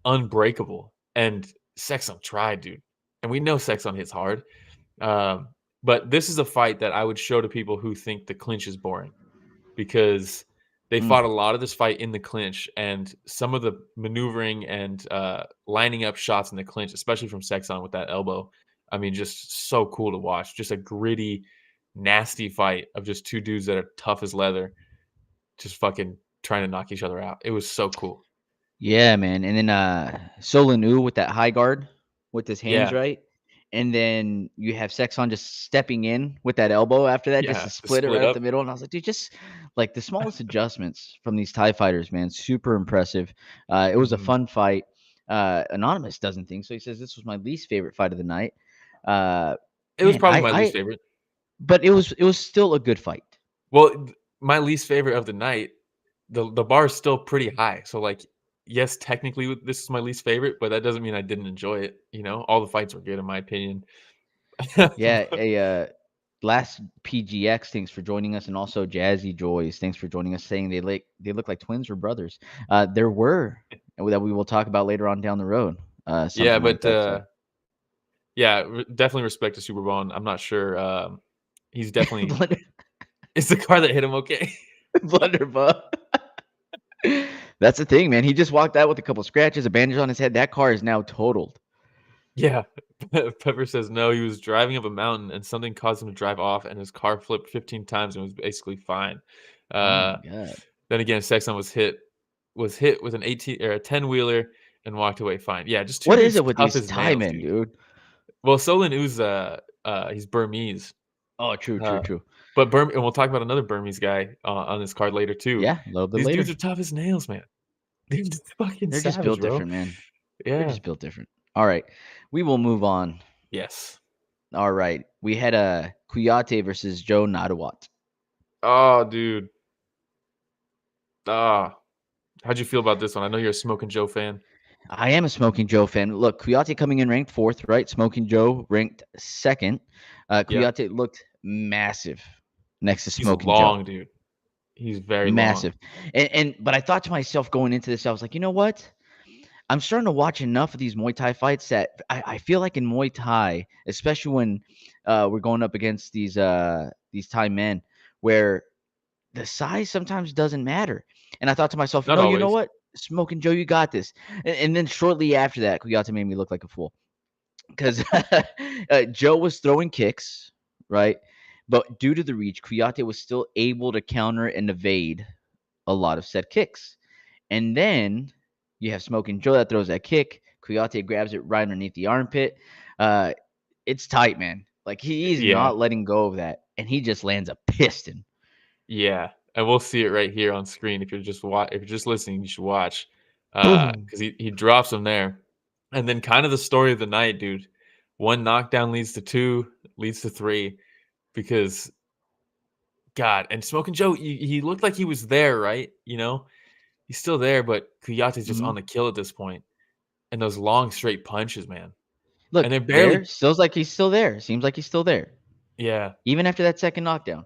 unbreakable. And Seksan tried, dude. And we know Seksan hits hard. Um, but this is a fight that I would show to people who think the clinch is boring because they Mm. fought a lot of this fight in the clinch, and some of the maneuvering and lining up shots in the clinch, especially from Seksan with that elbow. I mean, just so cool to watch. Just a gritty, nasty fight of just two dudes that are tough as leather, just fucking trying to knock each other out. It was so cool. Yeah, man. And then Soe Lin Oo with that high guard with his hands Yeah, right. And then you have Seksan just stepping in with that elbow after that, just yeah, to the split it split right up the up. middle. And I was like, dude, just like the smallest adjustments from these Thai fighters, man. Super impressive. It was a Mhm. fun fight. Anonymous doesn't think so. He says this was my least favorite fight of the night. Uh, It was man, probably my least favorite. but it was still a good fight. Well, my least favorite of the night, the bar is still pretty high. So like, yes, technically this is my least favorite, but that doesn't mean I didn't enjoy it. All the fights were good in my opinion. Yeah, But- last PGX, thanks for joining us, and also Jazzy Joys, thanks for joining us, saying they look like twins or brothers. There were that we will talk about later on down the road. yeah, Something like but that. So yeah, definitely respect to Superbon. I'm not sure. He's definitely Blunder, it's the car that hit him. Okay. Blunderbuss. That's the thing, man. He just walked out with a couple scratches, a bandage on his head. That car is now totaled. Yeah. Pepper says no. He was driving up a mountain and something caused him to drive off, and his car flipped 15 times and was basically fine. Oh my Uh, god. then again, Seksan was hit with an 18 or a 10 wheeler and walked away fine. Yeah, just two What is dudes it with tough these as Thai nails, men, dude. dude? Well, Soe Lin Oo's he's Burmese. Oh, true, true, Uh, true. but and we'll talk about another Burmese guy on this card later too. Yeah, a little bit These dudes later. are tough as nails, man. They're just fucking They're just savage, built bro. different, man. They're Yeah. just built different. All right, we will move on. Yes. All right. We had a Kouyate versus Joe Nattawut. Oh, dude. Ah, how'd you feel about this one? I know you're a Smoking Joe fan. I am a Smoking Joe fan. Look, Kouyate coming in ranked 4th, right? Smoking Joe ranked 2nd. Yep. Kouyate looked massive next to He's Smoking Joe. long, dude. He's very long. Massive. But I thought to myself going into this, I was like, you know what? I'm starting to watch enough of these Muay Thai fights that I feel like in Muay Thai, especially when we're going up against these Thai men, where the size sometimes doesn't matter. And I thought to myself, Not no, you know always. what? Smoking Joe, you got this. And then shortly after that, Kouyate made me look like a fool because Joe was throwing kicks, right? But due to the reach, Kouyate was still able to counter and evade a lot of said kicks. And then you have Smoking Joe that throws that kick. Kouyate grabs it right underneath the armpit. Uh, it's tight, man. Like he's Yeah. not letting go of that, and he just lands a piston. Yeah. And we'll see it right here on screen. If you're just listening, you should watch. Boom. Because he drops him there. And then kind of the story of the night, dude. One knockdown leads to 2, leads to 3. Because God, and Smoking Joe, he looked like he was there, right? He's still there, but Kouyate's just Mhm. on the kill at this point. And those long straight punches, man. And Look, they're there barely feels like he's still there. Seems like he's still there, yeah. even after that second knockdown.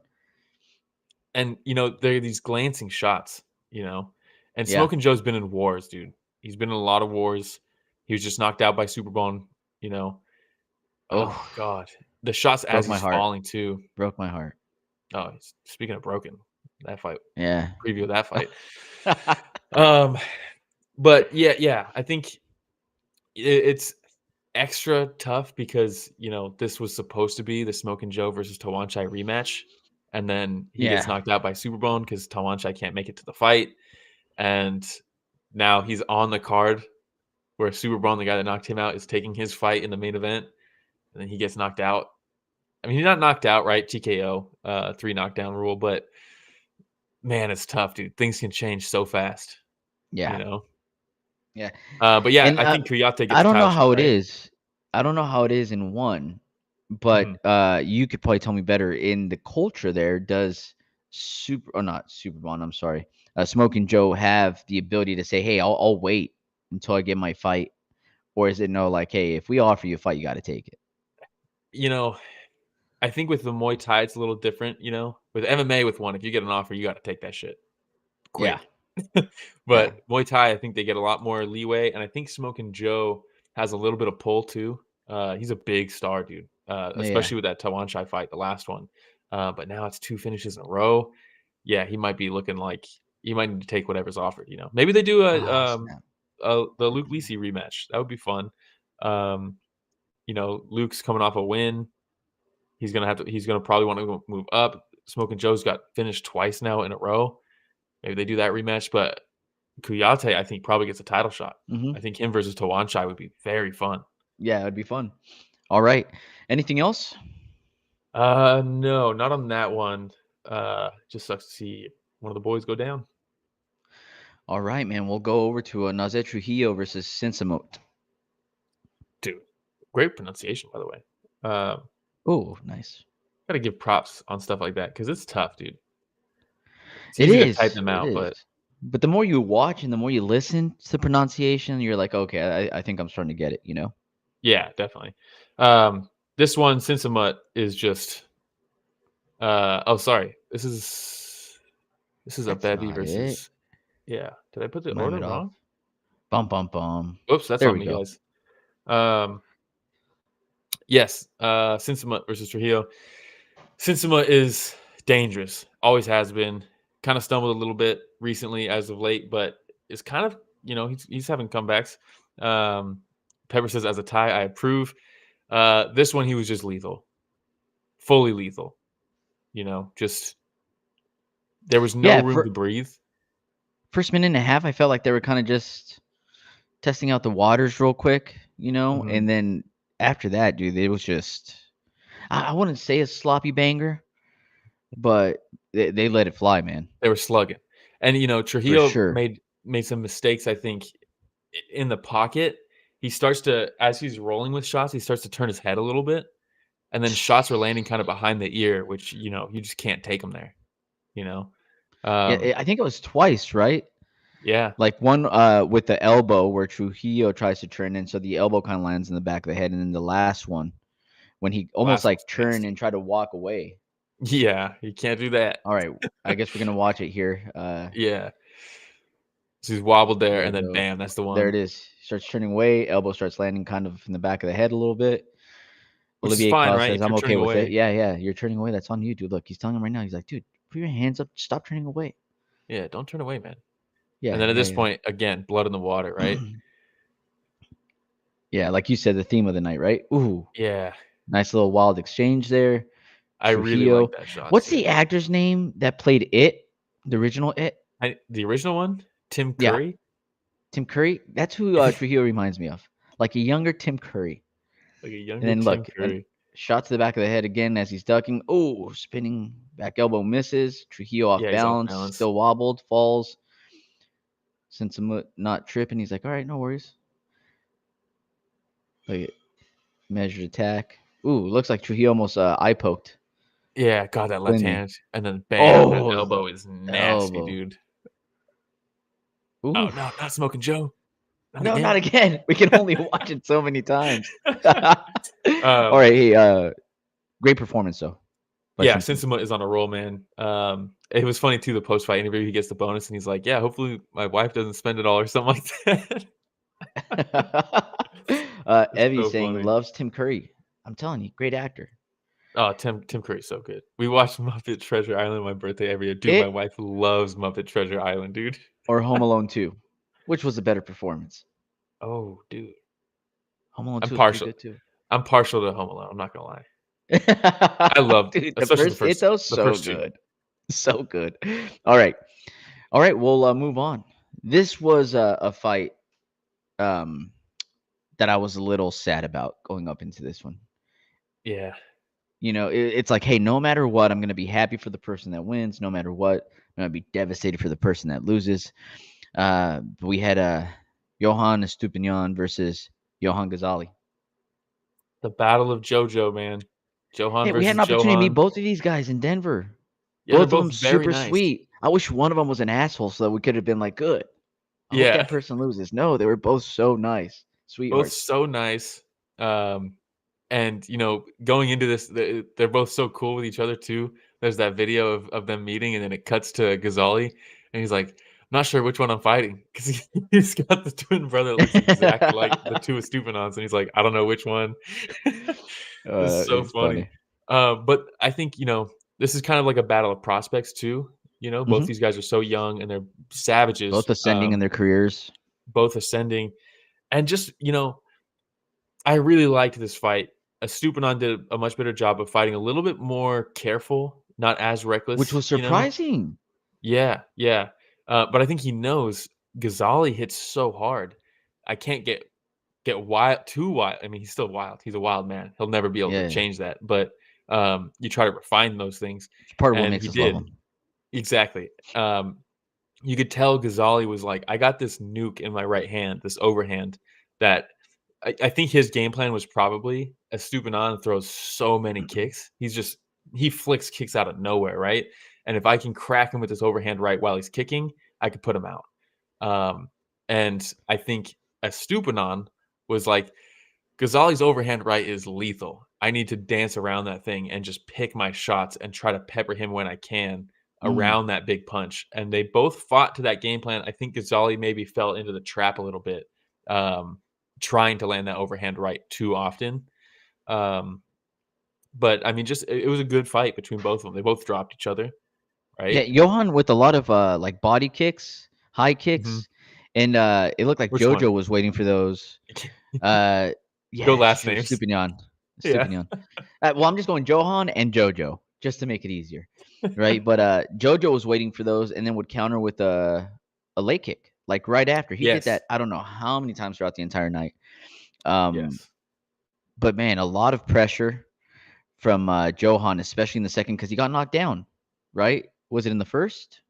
And there are these glancing shots, And Yeah. Smoking Joe's been in wars, dude. He's been in a lot of wars. He was just knocked out by Superbon, you know. Oh Oh, God. The shots as broke my he's heart. falling too. Broke my heart. Oh, speaking of broken, that fight, Yeah. preview of that fight. But yeah, I think it's extra tough because this was supposed to be the Smoke and Joe versus Tawanchai rematch, and then he gets Yeah. knocked out by Superbon because Tawanchai can't make it to the fight, and now he's on the card where Superbon, the guy that knocked him out, is taking his fight in the main event, and then he gets knocked out. I mean, he's not knocked out, right? TKO, 3 knockdown rule, but man, it's tough, dude. Things can change so fast, you Yeah. know. Yeah. But yeah, And I think Kouyate gets I a don't know title shot, how it right? is. I don't know how it is in one, Mhm. but you could probably tell me better. In the culture there, does not Superbon, I'm sorry, Smoking Joe have the ability to say, "Hey, I'll wait until I get my fight," or is it no, like, "Hey, if we offer you a fight, you got to take it"? I think with the Muay Thai, it's a little different. With MMA, with one, if you get an offer, you got to take that shit Yeah. quick. Yeah. But Muay Thai, I think they get a lot more leeway, and I think Smoking Joe has a little bit of pull too. He's a big star, dude. Yeah. Especially with that Tawanchai fight, the last one. But now it's 2 finishes in a row. Yeah, he might be looking like he might need to take whatever's offered. Maybe they do Ah, snap. the Luke Lisi rematch. That would be fun. Um, Luke's coming off a win. He's gonna probably want to move up. Smoking Joe's got finished twice now in a row. Maybe they do that rematch, but Kouyate, I think, probably gets a title shot. Mm-hmm. I think him versus Tawanchai would be very fun. Yeah, it'd be fun. All right. Anything else? No, not on that one. Just sucks to see one of the boys go down. All right, man. We'll go over to Nauzet Trujillo versus Sinsamut. Dude, great pronunciation, by the way. Oh, nice. Gotta give props on stuff like that because it's tough, dude. It's It easy to type is. them It out, is. but But the more you watch and the more you listen to the pronunciation, you're like, okay, I think I'm starting to get it, you know? yeah, definitely. This one, Sinsamut, is just. Oh, sorry. This is That's Abevi not it. versus. Yeah, did I put the order Mamedov. wrong? Bum, bum, bum. Oops, that's There on we me, go. guys. Yes, Sinsamut versus Trujillo. Sinsamut is dangerous. Always has been. Kind of stumbled a little bit recently as of late, but it's kind of he's having comebacks. Pepper says, as a Thai, I approve. This one he was just lethal, fully lethal. Just there was no Yeah, room to breathe. first minute and a half, I felt like they were kind of just testing out the waters real quick, you know? Mhm. And then after that, dude, it was just, I wouldn't say a sloppy banger, but they let it fly, man. They were slugging, and For Trujillo sure. made some mistakes. I think in the pocket, he starts to, as he's rolling with shots, he starts to turn his head a little bit, and then shots were landing kind of behind the ear, which you just can't take them there. You know, Yeah, I think it was twice, right? yeah, Like one with the elbow where Trujillo tries to turn in, so the elbow kind of lands in the back of the head, and then the last one when he almost last one's like turned nasty. and tried to walk away. Yeah, you can't do that. All right, I guess we're gonna watch it here. Yeah, so he's wobbled there, There we and then go. bam, that's the There one, it is. He starts turning away. Elbow starts landing kind of in the back of the head a little bit. which is Olivier fine, Cause right? says, If "I'm you're okay turning with it." away, Yeah, yeah, you're turning away. That's on you, dude. Look, he's telling him right now. He's like, "Dude, put your hands up. Stop turning away." yeah, don't turn away, man. And Yeah, then at this yeah, point, again, blood in the water, right? yeah. Yeah, like you said, the theme of the night, right? Ooh, Yeah, nice little wild exchange there. I really like Trujillo. that shot What's too. the actor's name that played it? The original it? The original one, Tim Yeah, Curry, Tim Curry. That's who like Trujillo reminds me of. Like a younger Tim Curry. a And younger then Tim look, and Curry. shot to the back of the head again as he's ducking. Oh, spinning back elbow misses. Trujillo off Yeah, he's off balance, balance. still wobbled, falls. Sinsamut not tripping. He's like, all right, no worries. Look at measured attack. Ooh, looks like Trujillo almost eye poked. Yeah, got that left Cleanly. hand, and then bam, that Oh, the elbow is nasty, elbow. dude. Oh Ooh. no, not Smoking Joe, not No, not again. again. We can only watch it so many times. All um, right. Hey, great performance, though. By yeah, Sinsamut. Sinsamut is on a roll, man. It was funny too. The post fight interview, he gets the bonus, and he's like, "Yeah, hopefully my wife doesn't spend it all or something like that." It's Evie so saying funny. loves Tim Curry. I'm telling you, great actor. Oh, Tim Curry's so good. We watched Muppet Treasure Island on my birthday every year. Dude, my It wife loves Muppet Treasure Island, dude. or Home Alone 2? Which was a better performance? Oh, dude. Home Alone I'm 2 is pretty partial. good too. I'm partial to Home Alone. I'm not gonna lie. I love, Dude, especially it was the so first two. good. So good. All right. All right, we'll move on. This was a fight um, that I was a little sad about going up into this one. Yeah. It's like, hey, no matter what, I'm going to be happy for the person that wins. No matter what, I'm going to be devastated for the person that loses. We had Johan Estupinan versus Johan Ghazali. The Battle of JoJo, man. Johan Hey, we had versus an opportunity to meet Johan. both of these guys in Denver. Yeah, they're Both of both them very super nice. sweet. I wish one of them was an asshole so that we could have been like, good. I hope Yeah. that person loses. No, they were both so nice. Both Sweethearts. so nice. And going into this, they're both so cool with each other too. There's that video of them meeting, and then it cuts to Ghazali, and he's like, "I'm not sure which one I'm fighting," because he's got the twin brother that looks exactly like the two Estupiñans, and he's like, "I don't know which one." It's so It's funny. funny. But I think this is kind of like a battle of prospects too. Both Mhm. these guys are so young and they're savages. Both ascending in their careers. Both ascending, and just I really liked this fight. Estupinan did a much better job of fighting a little bit more careful, not as reckless. Which was surprising. Yeah, yeah. But I think he knows Ghazali hits so hard. I can't get wild, too wild. I mean, he's still wild. He's a wild man. He'll never be able to Yeah. change that. But you try to refine those things, It's part of what and makes he us love did. him. Exactly. You could tell Ghazali was like, I got this nuke in my right hand, this overhand that I think his game plan was probably Estupinan throws so many kicks. He flicks kicks out of nowhere, right? And if I can crack him with this overhand right while he's kicking, I could put him out. And I think Estupinan was like, Ghazali's overhand right is lethal. I need to dance around that thing and just pick my shots and try to pepper him when I can around that big punch. And they both fought to that game plan. I think Ghazali maybe fell into the trap a little bit, trying to land that overhand right too often. But I mean, just it was a good fight between both of them. They both dropped each other, right? Yeah, Johan with a lot of like body kicks, high kicks, and it looked like Which one? JoJo was waiting for those. Yeah, Go last sure, names. Estupinan. Yeah. Well, I'm just going Johan and JoJo just to make it easier, right? But JoJo was waiting for those, and then would counter with a leg kick, like right after. He did that. I don't know how many times throughout the entire night. Yes. But man, a lot of pressure from Johan, especially in the second, because he got knocked down, right? Was it in the first?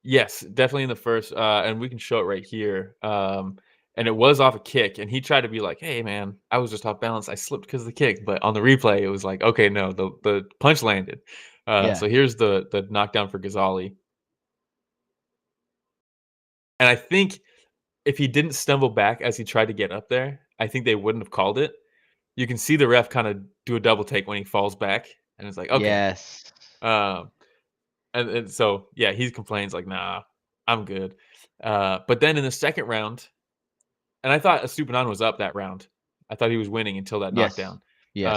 Yes, definitely in the first, and we can show it right here. And it was off a kick, and he tried to be like, "Hey, man, I was just off balance. I slipped because of the kick." But on the replay, it was like, "Okay, no, the punch landed." Yeah. So here's the knockdown for Ghazali, and I think if he didn't stumble back as he tried to get up there, I think they wouldn't have called it. You can see the ref kind of do a double take when he falls back, and it's like, okay. Yes. And so, yeah, he complains like, "Nah, I'm good." But then in the second round, and I thought Estupinan was up that round. I thought he was winning until that knockdown. Yes.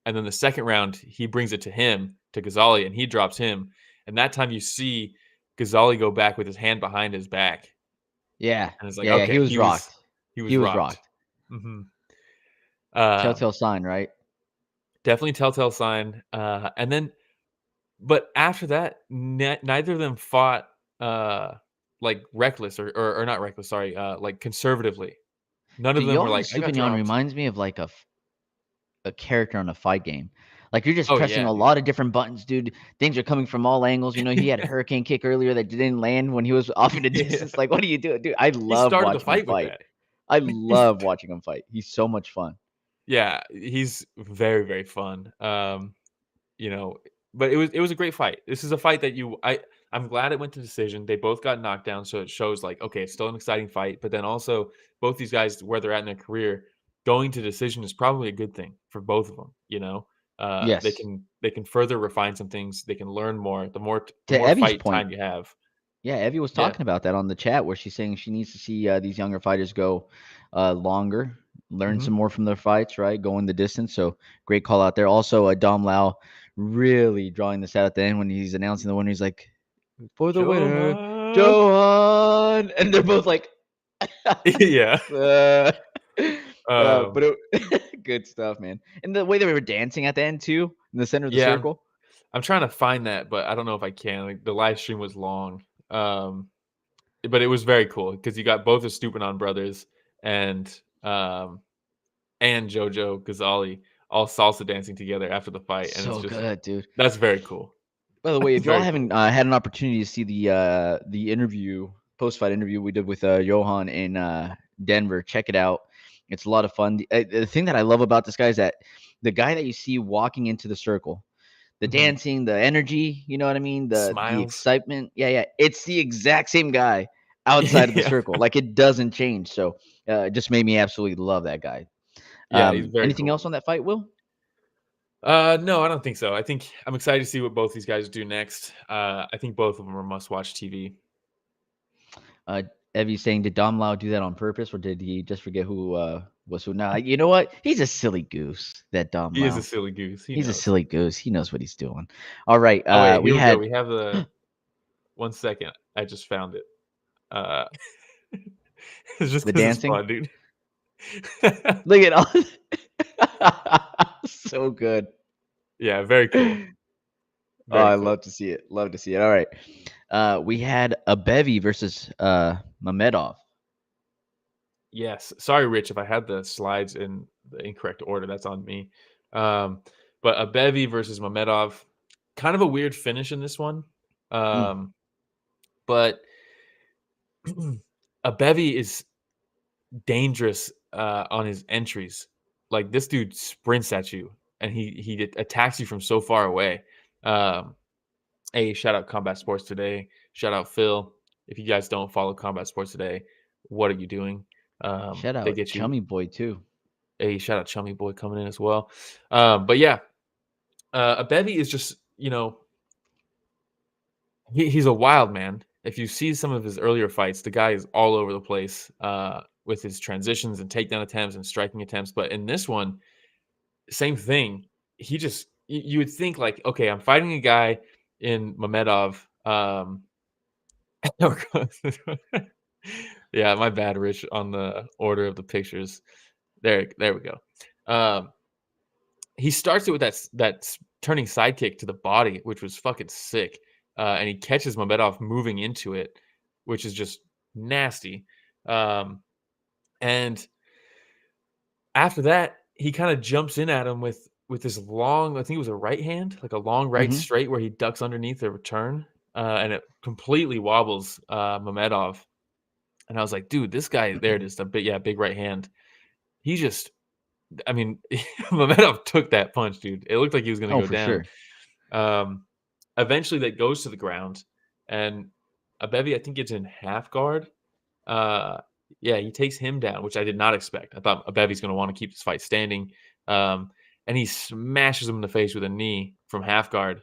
And then the second round, he brings it to him, to Ghazali, and he drops him. And that time you see Ghazali go back with his hand behind his back. Yeah. And it's like, yeah, okay, he was rocked. He was rocked. Mm-hmm. Mm-hmm. Telltale sign, right? Definitely telltale sign. And then, but after that, neither of them fought like reckless or not reckless. Sorry, like conservatively. None of them were like, I got dropped. reminds me of like a character on a fight game. Like you're just Oh, pressing yeah, a lot of different buttons, dude. Things are coming from all angles. He had a hurricane kick earlier that didn't land when he was off in the distance. Like, what are you doing, dude? I love started the watching him fight with fight. that. I love watching him fight. He's so much fun. Yeah, he's very, very fun. But it was a great fight. This is a fight that I'm glad it went to decision. They both got knocked down, so it shows like, okay, it's still an exciting fight. But then also both these guys, where they're at in their career, going to decision is probably a good thing for both of them. Yes. They can further refine some things. They can learn more. The more Evi's fight point, time you have. Yeah, Evie was talking about that on the chat where she's saying she needs to see these younger fighters go longer, learn some more from their fights, right? Going the distance. So great call out there. Also, Dom Lau really drawing this out at the end when he's announcing the winner. He's like, for the winner, Johan, and they're both like, Yeah. uh, Um, but good stuff, man. And the way they were dancing at the end too, in the center of the yeah. circle. I'm trying to find that, but I don't know if I can. Like, the live stream was long. But it was very cool because you got both the Estupinan brothers and Jojo Ghazali all salsa dancing together after the fight, and it's So just good, dude. that's very cool. By the way, if It's y'all very haven't cool. had an opportunity to see the interview, post-fight interview we did with Johan in Denver, check it out. It's a lot of fun. The thing that I love about this guy is that the guy that you see walking into the circle, the Mhm. dancing, the energy, you know what I mean? The Smiles. excitement. Yeah. It's the exact same guy outside of the Yeah. circle. Like, it doesn't change. So it just made me absolutely love that guy. Yeah, he's very Anything cool. else on that fight, Will? No, I don't think so. I think I'm excited to see what both these guys do next. I think both of them are must-watch TV. Evie's saying, did Dom Lau do that on purpose, or did he just forget who was who? Now, you know what? He's a silly goose, that Dom He is a Lau. silly goose. He's a knows. silly goose. He knows what he's doing. All right. Oh wait, we here we had go. We have the 1 second. I just found it. It's just the because it's dancing. fun, dude. Look at all. So good. Yeah, very cool. I cool. love to see it. Love to see it. All right. We had Abevi versus Mamedov. Yes. Sorry, Rich, if I had the slides in the incorrect order. That's on me. But Abevi versus Mamedov, kind of a weird finish in this one. But Abevi is dangerous on his entries. Like, this dude sprints at you and he attacks you from so far away. Hey, shout out Combat Sports Today. Shout out Phil. If you guys don't follow Combat Sports Today, what are you doing? Shout They out get you. Chummy Boy too. Hey, shout out Chummy Boy coming in as well. But yeah, Abevi is just, he's a wild man. If you see some of his earlier fights, the guy is all over the place with his transitions and takedown attempts and striking attempts. But in this one, same thing. He just, you would think like, okay, I'm fighting a guy in Mamedov. Yeah, my bad, Rich, on the order of the pictures. There we go. He starts it with that turning sidekick to the body, which was fucking sick. And he catches Mamedov moving into it, which is just nasty. And after that, he kind of jumps in at him with this long, I think it was a right hand, like a long right straight where he ducks underneath the return. And it completely wobbles Mamedov. And I was like, dude, this guy, there it is, the big right hand. He just, I mean, Mamedov took that punch, dude. It looked like he was going to go for down. Sure. Eventually, that goes to the ground, and Abevi, I think, gets in half guard. He takes him down, which I did not expect. I thought Abevi's going to want to keep this fight standing. And he smashes him in the face with a knee from half guard.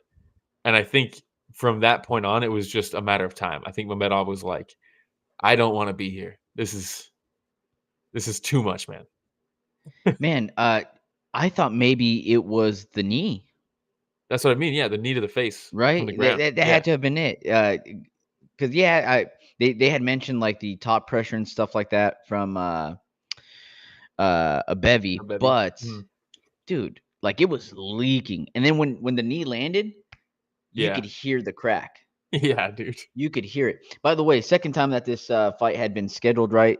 And I think from that point on, it was just a matter of time. I think Mamedov was like, I don't want to be here. This is too much, man. Man, I thought maybe it was the knee. That's what I mean. Yeah, the knee to the face Right? from the ground. That had to have been it. Because they had mentioned like the top pressure and stuff like that from Abevi, but dude, like, it was leaking, and then when the knee landed, you could hear the crack. Yeah, dude. You could hear it. By the way, second time that this fight had been scheduled, right?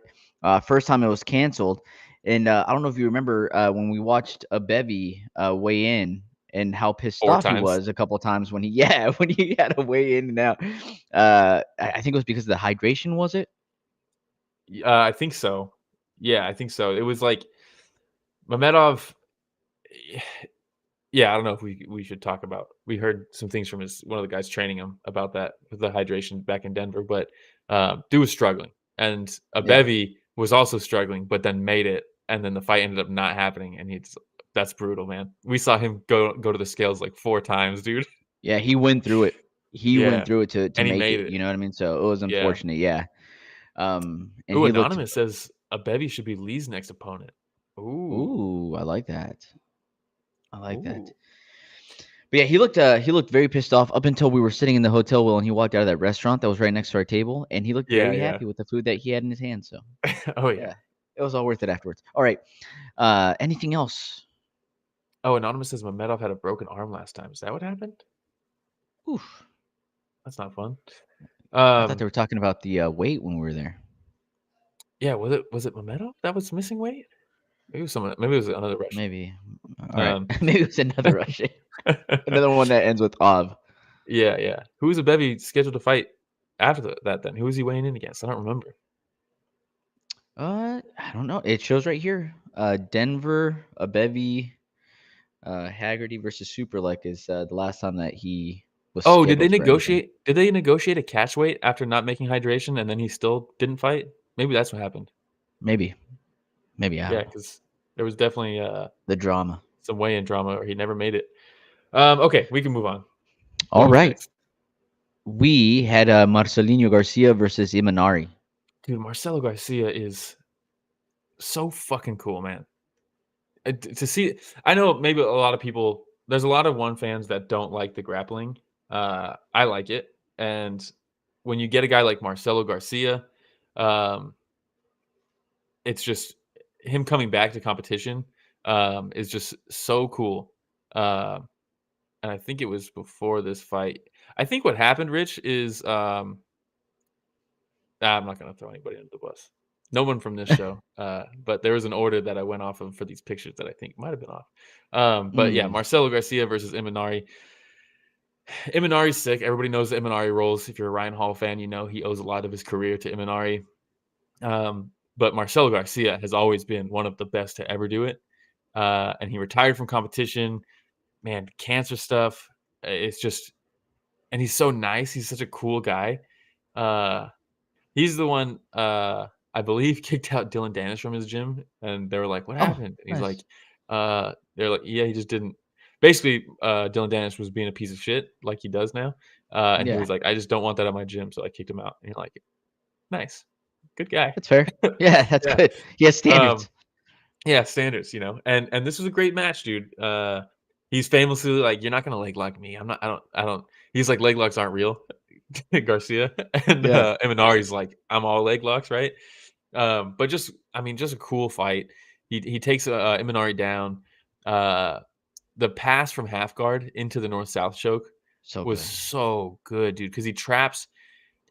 First time it was canceled, and I don't know if you remember when we watched Abevi weigh in and how pissed off he was a couple of times when he had to weigh in and out. I think it was because of the hydration, was it? I think so. Yeah, I think so. It was like Mamedov. Yeah, I don't know if we should talk about. We heard some things from one of the guys training him about that with the hydration back in Denver, but dude was struggling, and Abevi was also struggling, but then made it, and then the fight ended up not happening, and that's brutal, man. We saw him go to the scales like 4 times, dude. Yeah, he went through it. He went through it to make made it. You know what I mean? So it was unfortunate. Yeah. And Ooh, he Anonymous says Abevi should be Lee's next opponent. Ooh, I like that. I like that. But yeah, he looked very pissed off up until we were sitting in the hotel, Will, and he walked out of that restaurant that was right next to our table, and he looked Yeah, very yeah. happy with the food that he had in his hand. So Oh yeah. yeah, it was all worth it afterwards. All right. Anything else? Oh, Anonymous says Mamedov had a broken arm last time. Is that what happened? Oof. That's not fun. I thought they were talking about the weight when we were there. Yeah, was it Mamedov that was missing weight? Maybe it was someone. Maybe it was another Russian. Maybe. All right. Um, Maybe it was another Russian. Another one that ends with Av. Yeah, yeah. Who was Abevi scheduled to fight after that? Then who was he weighing in against? I don't remember. I don't know. It shows right here. Denver, Abevi, Haggerty versus Superlek is the last time that he was Oh, did they scheduled for anything. negotiate? Did they negotiate a catch weight after not making hydration, and then he still didn't fight? Maybe that's what happened. Maybe. I Yeah, don't know. because there was definitely The drama. some weigh-in drama, or he never made it. Okay, we can move on. What All was right. next? We had Marcelino Garcia versus Imanari. Dude, Marcelo Garcia is so fucking cool, man. To see, I know maybe a lot of people. There's a lot of one fans that don't like the grappling. I like it, and when you get a guy like Marcelo Garcia, um, it's just him coming back to competition is just so cool. Uh, and I think it was before this fight. I think what happened, Rich, is I'm not going to throw anybody under the bus. No one from this show. But there was an order that I went off of for these pictures that I think might have been off. But yeah, Marcelo Garcia versus Imanari. Imanari's sick. Everybody knows the Imanari rolls. If you're a Ryan Hall fan, you know he owes a lot of his career to Imanari. But Marcelo Garcia has always been one of the best to ever do it. And he retired from competition. Man, cancer stuff. It's just, and he's so nice. He's such a cool guy. He's the one, I believe, kicked out Dylan Danish from his gym, and they were like, "What happened?" And he's nice. like, "They're like, yeah, he just didn't." Basically, Dylan Danish was being a piece of shit, like he does now, and he Yeah. was like, "I just don't want that at my gym," so I kicked him out. And you're like, "Nice, good guy." That's fair. Yeah, that's Yeah. good. He has standards. Yeah, standards, and this was a great match, dude. He's famously like, "You're not gonna leg lock me. I'm not. I don't." He's like, "Leg locks aren't real." Garcia and Yeah. Imanari's like, "I'm all leg locks, right?" But just, I mean, just a cool fight. He takes Imanari down. The pass from half guard into the north south choke So was good. so good, dude, because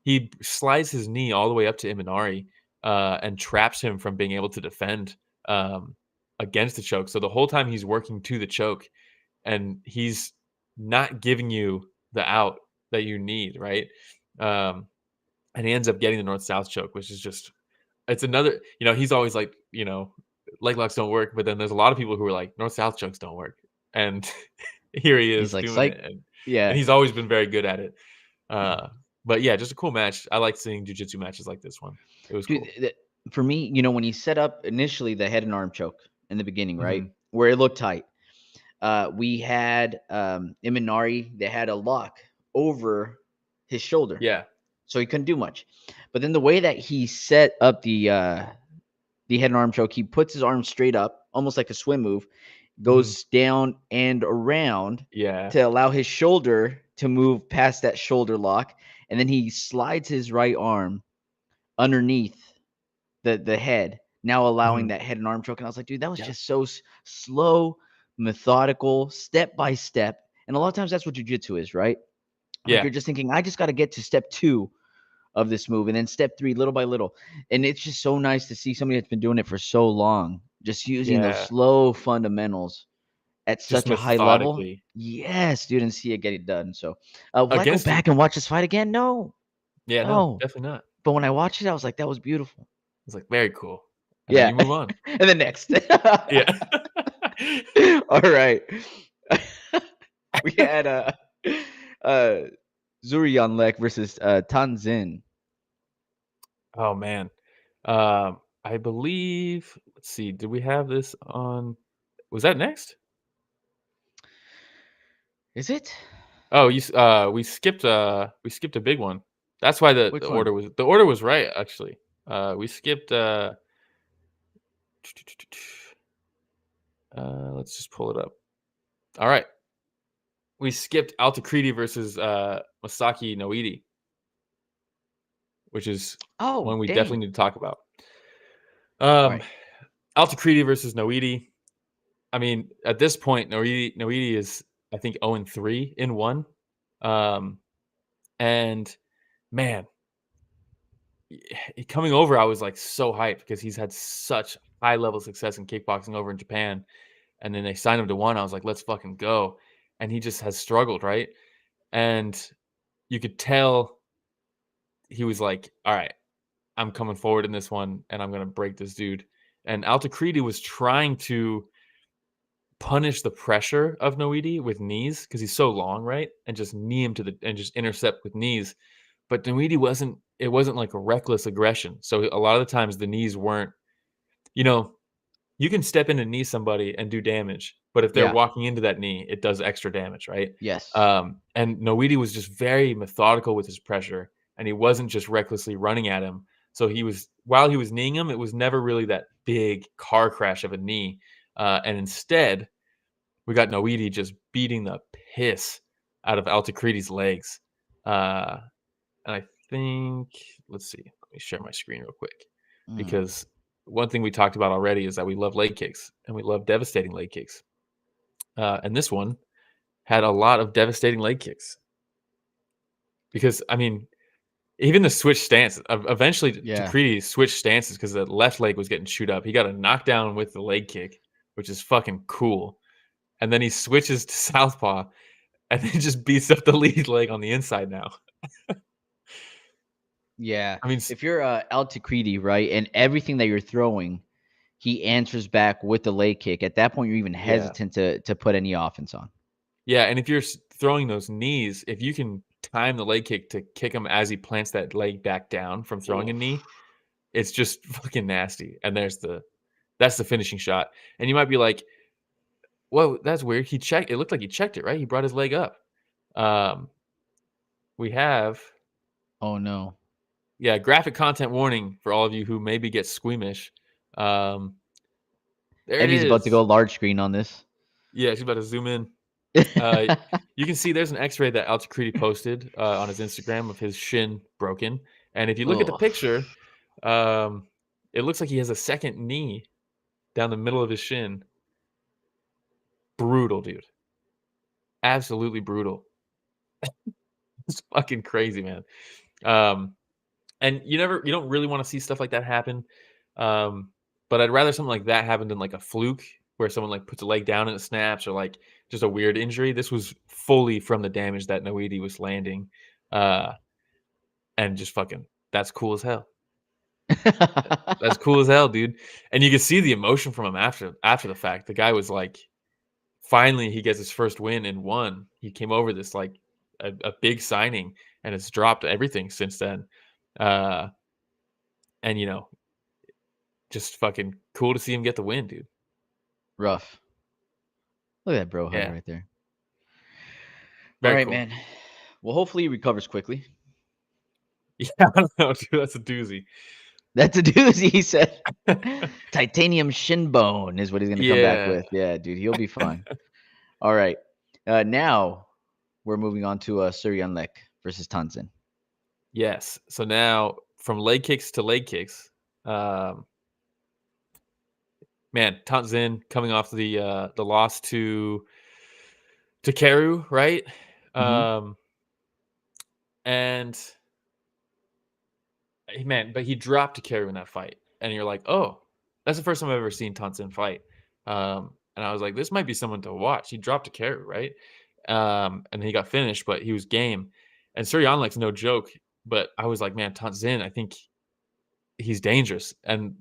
he slides his knee all the way up to Imanari and traps him from being able to defend against the choke. So the whole time he's working to the choke, and he's not giving you the out that you need, right? And he ends up getting the north south choke, which is just, it's another, he's always like, leg locks don't work, but then there's a lot of people who are like, north south chokes don't work, and here he He's is like, doing psych. it, and Yeah. he's always been very good at it. But yeah, just a cool match. I like seeing jiu-jitsu matches like this one. It was Dude, cool. for me, when he set up initially the head and arm choke in the beginning, right, Mhm. where it looked tight, we had Imanari that had a lock over his shoulder, Yeah. so he couldn't do much. But then the way that he set up the head and arm choke, he puts his arm straight up, almost like a swim move, Mhm. goes down and around Yeah. to allow his shoulder to move past that shoulder lock, and then he slides his right arm underneath the head, now allowing Mhm. that head and arm choke. And I was like, dude, that was Yeah. just so slow, methodical, step by step. And a lot of times that's what jujitsu is, right? Like Yeah. you're just thinking, I just got to get to step 2 of this move, and then step 3, little by little. And it's just so nice to see somebody that's been doing it for so long, just using those Yeah. slow fundamentals at Just such a high level. methodically Yes, dude, and see it get it done. So, will I go against it. back and watch this fight again? No, Yeah, no, no. definitely not. But when I watched it, I was like, that was beautiful. It's like very cool. And then Yeah. you move on. And then next. Yeah. All right. We had uh Zurian Lek versus Thant Zin. Oh man. I believe, let's see, did we have this on, was that next? Is it? Oh, we skipped a big one. That's why the Which one? order was right, actually. We skipped let's just pull it up. All right. we skipped Al-Tekreeti versus Masaki Noiri, which is one we definitely need to talk about. Right. Al-Tekreeti versus Noiri. I mean, at this point, Noiri is, I think, 0-3 in 1. And man, coming over, I was like so hyped because he's had such high level success in kickboxing over in Japan. And then they signed him to 1. I was like, let's fucking go. And he just has struggled, right? And you could tell he was like, all right, I'm coming forward in this one and I'm going to break this dude. And Al-Tekreeti was trying to punish the pressure of Noiri with knees because he's so long, right? And just knee him and just intercept with knees. But Noiri wasn't like a reckless aggression. So a lot of the times the knees weren't, you can step in and knee somebody and do damage, but if they're walking into that knee, it does extra damage, right? Yes. And Noiri was just very methodical with his pressure, and he wasn't just recklessly running at him. So while he was kneeing him, it was never really that big car crash of a knee. And instead, we got Noiri just beating the piss out of Al-Tekreeti's legs. And I think, let's see, let me share my screen real quick, because one thing we talked about already is that we love leg kicks, and we love devastating leg kicks. And this one had a lot of devastating leg kicks. Because, I mean, even the switch stance, eventually Tekreeti switched stances because the left leg was getting chewed up. He got a knockdown with the leg kick, which is fucking cool. And then he switches to southpaw and then just beats up the lead leg on the inside now. Yeah. I mean, if you're Al-Tekreeti, right, and everything that you're throwing, he answers back with the leg kick. At that point, you're even hesitant to put any offense on. Yeah, and if you're throwing those knees, if you can time the leg kick to kick him as he plants that leg back down from throwing a knee, it's just fucking nasty. And that's the finishing shot. And you might be like, whoa, that's weird. It looked like he checked it, right? He brought his leg up. We have... Oh, no. Yeah, graphic content warning for all of you who maybe get squeamish. There Evie's about to go large screen on this. Yeah, she's about to zoom in. You can see there's an X-ray that Al-Tekreeti posted on his Instagram of his shin broken. And if you look at the picture, it looks like he has a second knee down the middle of his shin. Brutal, dude. Absolutely brutal. It's fucking crazy, man. And you don't really want to see stuff like that happen. But I'd rather something like that happen than like a fluke where someone like puts a leg down and it snaps, or like just a weird injury. This was fully from the damage that Noiri was landing. And just fucking, that's cool as hell. That's cool as hell, dude. And you can see the emotion from him after the fact. The guy was like, finally he gets his first win and won. He came over this like a big signing and has dropped everything since then. And just fucking cool to see him get the win, dude. Rough. Look at that bro hug right there. Very all right, cool. Man. Well, hopefully he recovers quickly. Yeah, I don't know, dude. That's a doozy. That's a doozy, he said. Titanium shin bone is what he's going to come back with. Yeah, dude, he'll be fine. All right. Now we're moving on to Soe Lin Oo versus Thant Zin. Yes. So now from leg kicks to leg kicks, man, Thant Zin coming off the loss to Carrillo, right? And man, but he dropped Carrillo in that fight, and you're like, oh, that's the first time I've ever seen Thant Zin fight. And I was like, this might be someone to watch. He dropped Carrillo, right? And he got finished, but he was game. And Soe Lin Oo's no joke. But I was like, man, Thant Zin, I think he's dangerous. And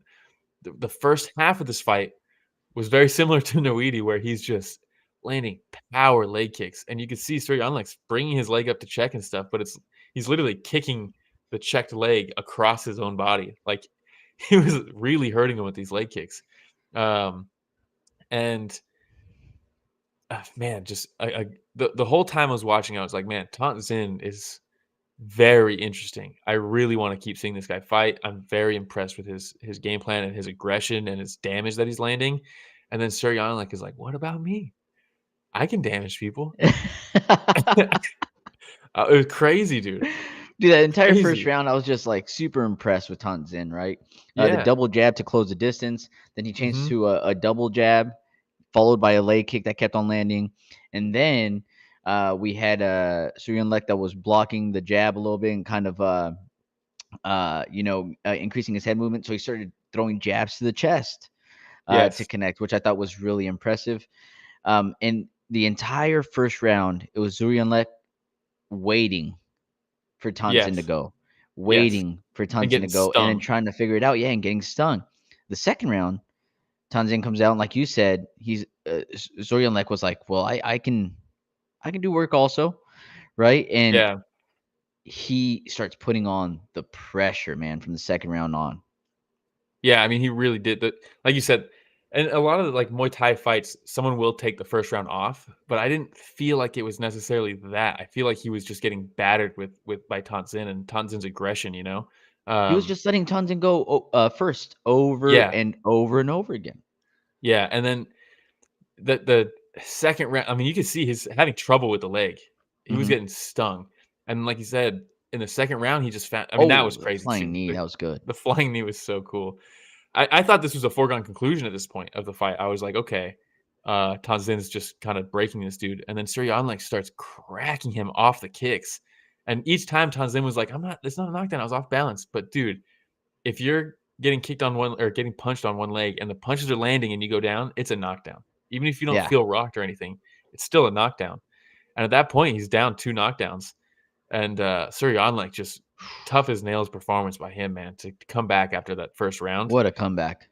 the first half of this fight was very similar to Noiri, where he's just landing power leg kicks. And you could see Soe Lin Oo bringing his leg up to check and stuff, but he's literally kicking the checked leg across his own body. Like, he was really hurting him with these leg kicks. And man, just the whole time I was watching, I was like, man, Thant Zin is very interesting. I really want to keep seeing this guy fight. I'm very impressed with his game plan and his aggression and his damage that he's landing. And then Soe Lin Oo is like, what about me? I can damage people. It was crazy, dude. Dude, that entire first Crazy. round, I was just like super impressed with Thant Zin, right? The Yeah. double jab to close the distance. Then he changed Mhm. to a double jab, followed by a leg kick that kept on landing. And then we had Suryan Lek that was blocking the jab a little bit and kind of, increasing his head movement. So he started throwing jabs to the chest to Yes. connect, which I thought was really impressive. And the entire first round, it was Suryan Lek waiting for Thant Zin to Yes. go, Yes. waiting for And Thant Zin to getting go, and then stung. trying to figure it out. Yeah, and getting stung. The second round, Thant Zin comes out, and like you said, he's Zoryan Lek was like, well, I can do work also, right? And Yeah. he starts putting on the pressure, man, from the second round on. Yeah, I mean, he really did that. Like you said, and a lot of the, like, Muay Thai fights, someone will take the first round off, but I didn't feel like it was necessarily that. I feel like he was just getting battered with by Thant Zin and Thant Zin's aggression, you know? He was just letting Thant Zin go first over Yeah. and over and over again. Yeah, and then the second round, I mean, you could see he's having trouble with the leg. He was Mhm. getting stung. And like you said, in the second round, he just found, I mean, that Oh, was the crazy flying too. knee, that was good. The flying knee was so cool. I thought this was a foregone conclusion at this point of the fight. I was like, okay, Thant Zin's just kind of breaking this dude. And then Suryan like starts cracking him off the kicks. And each time Thant Zin was like, it's not a knockdown. I was off balance. But dude, if you're getting kicked on one or getting punched on one leg and the punches are landing and you go down, it's a knockdown. Even if you don't Yeah. feel rocked or anything, it's still a knockdown. And at that point, he's down 2 knockdowns. And Suryan like just tough as nails performance by him, man, to come back after that first round. What a comeback.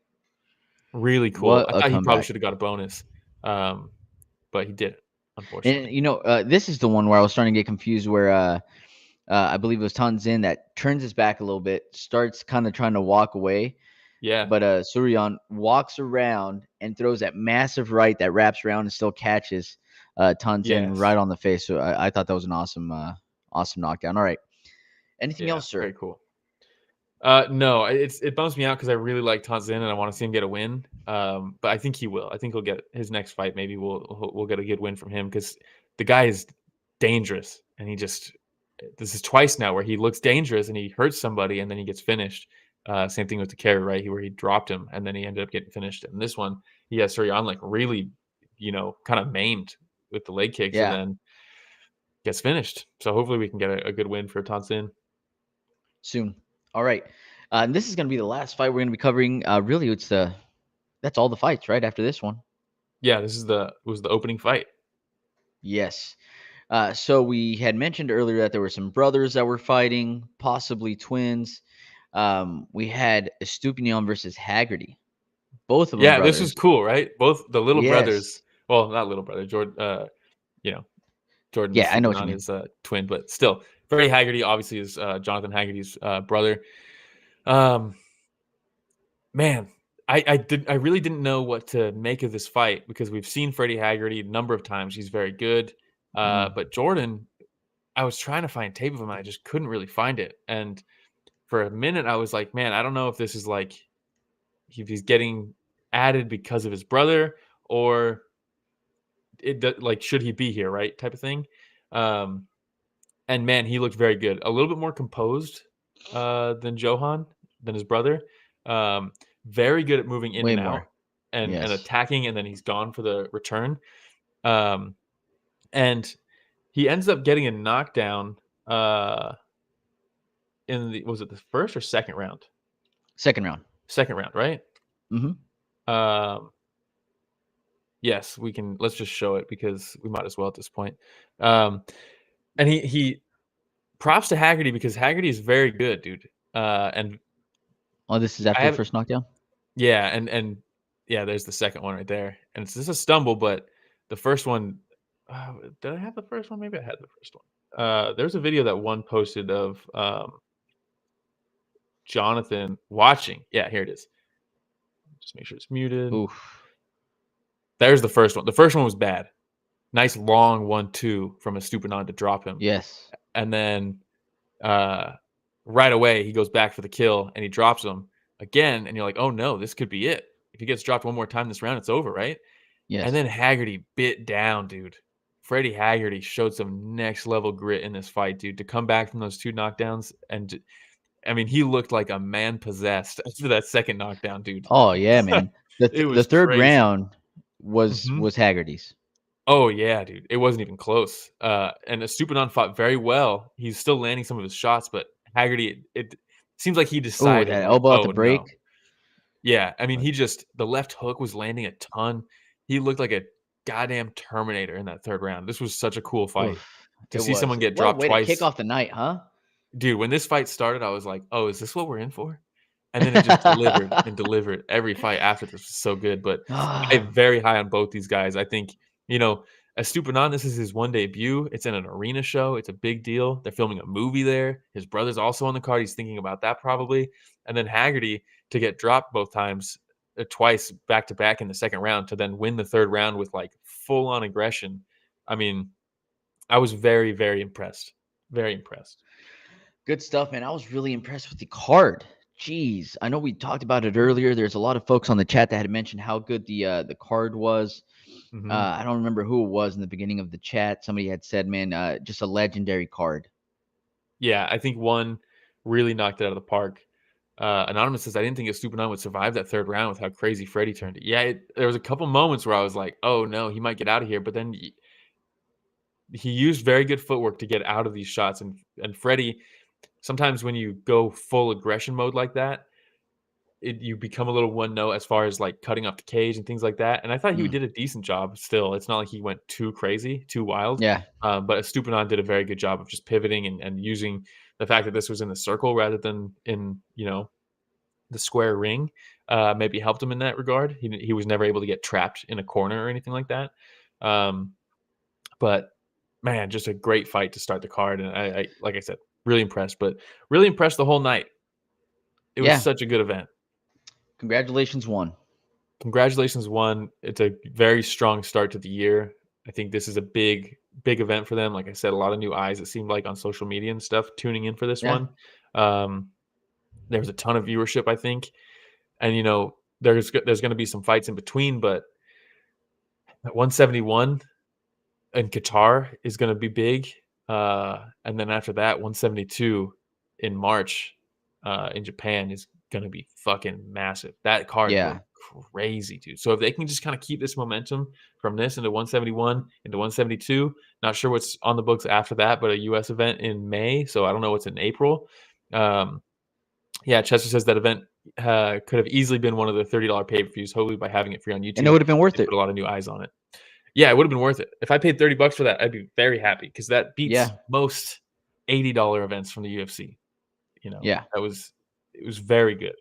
Really cool. What I a thought he probably comeback. should have got a bonus, but he didn't, And, unfortunately. this is the one where I was starting to get confused where I believe it was Thant Zin that turns his back a little bit, starts kind of trying to walk away. Yeah. But Suryan walks around and throws that massive right that wraps around and still catches Thant Zin Yes. right on the face. So I thought that was an awesome knockdown. All right. Anything Yeah. else, sir? Very cool. No, it bums me out because I really like Thant Zin and I want to see him get a win. But I think he will. I think he'll get his next fight. Maybe we'll get a good win from him because the guy is dangerous and this is twice now where he looks dangerous and he hurts somebody and then he gets finished. Same thing with the carry, right? Where he dropped him and then he ended up getting finished. And this one, he has Suryan like really, kind of maimed with the leg kicks and Yeah, then gets finished. So hopefully we can get a good win for Thant Zin. soon. All right. And this is going to be the last fight we're going to be covering. Really, that's all the fights, right? After this one. Yeah, was the opening fight. Yes. So we had mentioned earlier that there were some brothers that were fighting, possibly twins. We had Estupinan versus Haggerty. Both of them Yeah, this was brothers. cool, right? Both the little brothers. Yes. Well, not little brother, Jordan. Jordan Yeah, I know what you Estupinan mean. is a twin, but still, Freddie Haggerty obviously is Jonathan Haggerty's brother. Um, man, I really didn't know what to make of this fight because we've seen Freddie Haggerty a number of times. He's very good, but Jordan, I was trying to find tape of him, and I just couldn't really find it. And for a minute, I was like, man, I don't know if this is like if he's getting added because of his brother or like should he be here, right? Type of thing. Um, and man, he looked very good. A little bit more composed than Johan, than his brother. Very good at moving in Way and more. out and Yes. attacking, and then he's gone for the return. And he ends up getting a knockdown was it the first or second round? Second round. Second round, right? Mm-hmm. Yes, we can. Let's just show it because we might as well at this point. And he props to Haggerty because Haggerty is very good, dude. And Oh, this is I after the have first knockdown? yeah, and yeah, there's the second one right there, and it's just a stumble, but the first one. Did I have the first one? Maybe I had the first one. There's a video that one posted of Jonathan watching. Yeah, here it is. Just make sure it's muted. Oof. There's the first one. The first one was bad. Nice long 1-2 from Estupinan to drop him. Yes. And then right away he goes back for the kill and he drops him again. And you're like, oh no, this could be it. If he gets dropped one more time this round, it's over, right? Yes. And then Haggerty bit down, dude. Freddie Haggerty showed some next level grit in this fight, dude. To come back from those 2 knockdowns and I mean, he looked like a man possessed after that second knockdown, dude. Oh yeah, man. It The was third crazy. round was Mhm. Haggerty's. Oh, yeah, dude. It wasn't even close. And Estupinan fought very well. He's still landing some of his shots, but Haggerty, it seems like he Oh, decided, that like, elbow at the "Oh, no." break. Yeah, I mean, But, the left hook was landing a ton. He looked like a goddamn Terminator in that third round. This was such a cool fight. oof, To it see was. someone get What a dropped way to kick twice. off the night, huh? Dude, when this fight started, I was like, "Oh, is this what we're in for?" And then it just delivered and delivered. Every fight after this was so good, but I'm Ah, very high on both these guys. I think, you know, Estupinan, this is his one debut. It's in an arena show. It's a big deal. They're filming a movie there. His brother's also on the card. He's thinking about that probably. And then Haggerty to get dropped both times, twice back to back in the second round to then win the third round with like full on aggression. I mean, I was very, very impressed. Very impressed. good stuff, man. I was really impressed with the card. Jeez, I know we talked about it earlier. There's a lot of folks on the chat that had mentioned how good the card was. Mhm. I don't remember who it was in the beginning of the chat. Somebody had said, "Man, just a legendary card." Yeah, I think one really knocked it out of the park. Anonymous says, I didn't think Estupinan would survive that third round with how crazy Freddie turned it. Yeah, there was a couple moments where I was like, oh no, he might get out of here. But then he used very good footwork to get out of these shots. And Freddie, sometimes when you go full aggression mode like that, you become a little one note as far as like cutting off the cage and things like that. And I thought he Mm, did a decent job still. It's not like he went too crazy, too wild. yeah, But Estupinan did a very good job of just pivoting and using the fact that this was in the circle rather than in, the square ring, maybe helped him in that regard. He was never able to get trapped in a corner or anything like that. Um, but man, just a great fight to start the card. And I like I said, really impressed, but really impressed the whole night. It was yeah. such a good event. Congratulations, one. Congratulations, one. It's a very strong start to the year. I think this is a big, big event for them. Like I said, a lot of new eyes, it seemed like on social media and stuff, tuning in for this Yeah, one. Um, there was a ton of viewership, I think. And, there's going to be some fights in between, but at 171 in Qatar is going to be big. And then after that, 172 in March in Japan is going to be fucking massive. That card yeah. looked crazy, dude. So if they can just kind of keep this momentum from this into 171, into 172, not sure what's on the books after that, but a US event in May. So I don't know what's in April. Um, yeah, Chester says that event could have easily been one of the $30 pay-per-views, hopefully by having it free on And it YouTube. would have been worth They it. put a lot of new eyes on it. Yeah, it would have been worth it. If I paid $30 for that, I'd be very happy because that beats Yeah, most $80 events from the UFC. yeah. It was very good.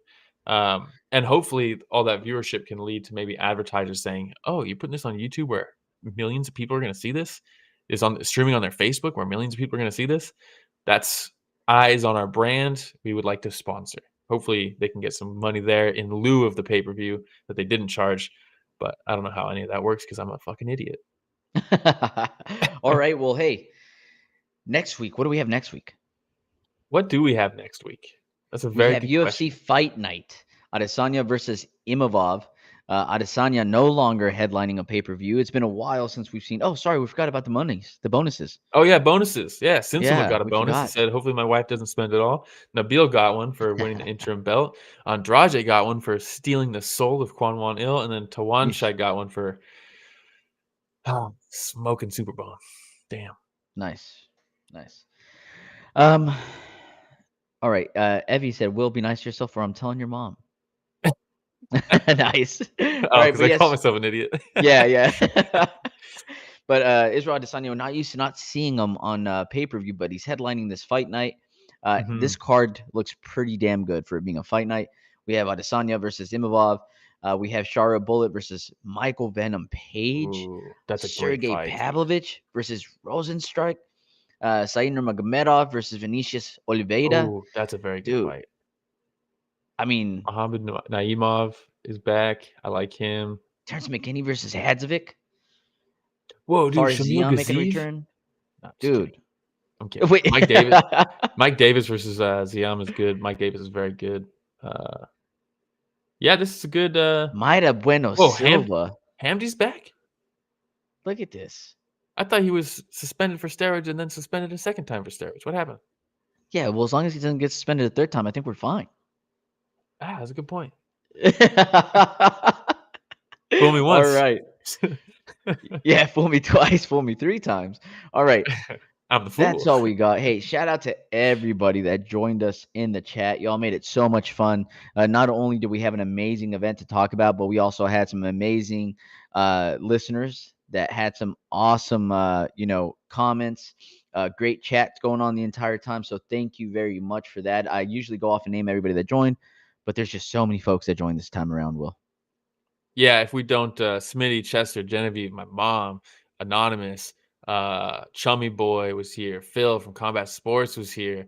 And hopefully all that viewership can lead to maybe advertisers saying, "Oh, you're putting this on YouTube where millions of people are going to see this? Is on streaming on their Facebook where millions of people are going to see this?" That's eyes on our brand. We would like to sponsor. Hopefully they can get some money there in lieu of the pay-per-view that they didn't charge. But I don't know how any of that works because I'm a fucking idiot. All right. Well, hey, next week, what do we have next week? What do we have next week? That's a We very have good UFC question. Fight Night. Adesanya versus Imavov. Adesanya no longer headlining a pay-per-view. It's been a while since we've seen. Oh, sorry, we forgot about the monies, the bonuses. Oh yeah, bonuses. Yeah, Sinsamut Yeah, got a we bonus. He forgot. said, "Hopefully my wife doesn't spend it all." Nabil got one for winning the interim belt. Andrade got one for stealing the soul of Kwon Il, and then Yeesh. Tawanchai got one for smoking Superbon. Damn. Nice, nice. Um. All right. Evie said, "Will be nice to yourself, or I'm telling your mom." Nice. All Oh, right, because but I call yes, myself an idiot. yeah, yeah. But Israel Adesanya, not used to not seeing him on pay-per-view, but he's headlining this fight night. This Mhm. card looks pretty damn good for it being a fight night. We have Adesanya versus Imavov. We have Shara Bullet versus Michael Venom Page. Ooh, that's a great Sergey fight, dude. Pavlovich versus Rosenstruck. Said Nurmagomedov versus Vinicius Oliveira. Oh, that's a very good Dude, fight. I mean, Mohamed Naimov is back. I like him. Terrence McKinney versus Hadzovic. Whoa, dude, Faris Shamil Zion making a Gaziv? return. No, I'm just kidding. Dude. I'm kidding. Wait. Mike Davis versus Ziam is good. Mike Davis is very good. Yeah, this is a good. Mayra Bueno Oh, Silva. Hamdi's back? Look at this. I thought he was suspended for steroids and then suspended a second time for steroids. What happened? Yeah, well, as long as he doesn't get suspended a third time, I think we're fine. That's a good point. Fool me once. All right. Yeah, fool me twice, fool me 3 times. All right. I'm the fool. That's all we got. Hey, shout out to everybody that joined us in the chat. Y'all made it so much fun. Not only did we have an amazing event to talk about, but we also had some amazing listeners that had some awesome, comments. Great chats going on the entire time. So thank you very much for that. I usually go off and name everybody that joined, but there's just so many folks that joined this time around, Will. Yeah, if we don't, Smitty, Chester, Genevieve, my mom, Anonymous, Chummy Boy was here. Phil from Combat Sports was here.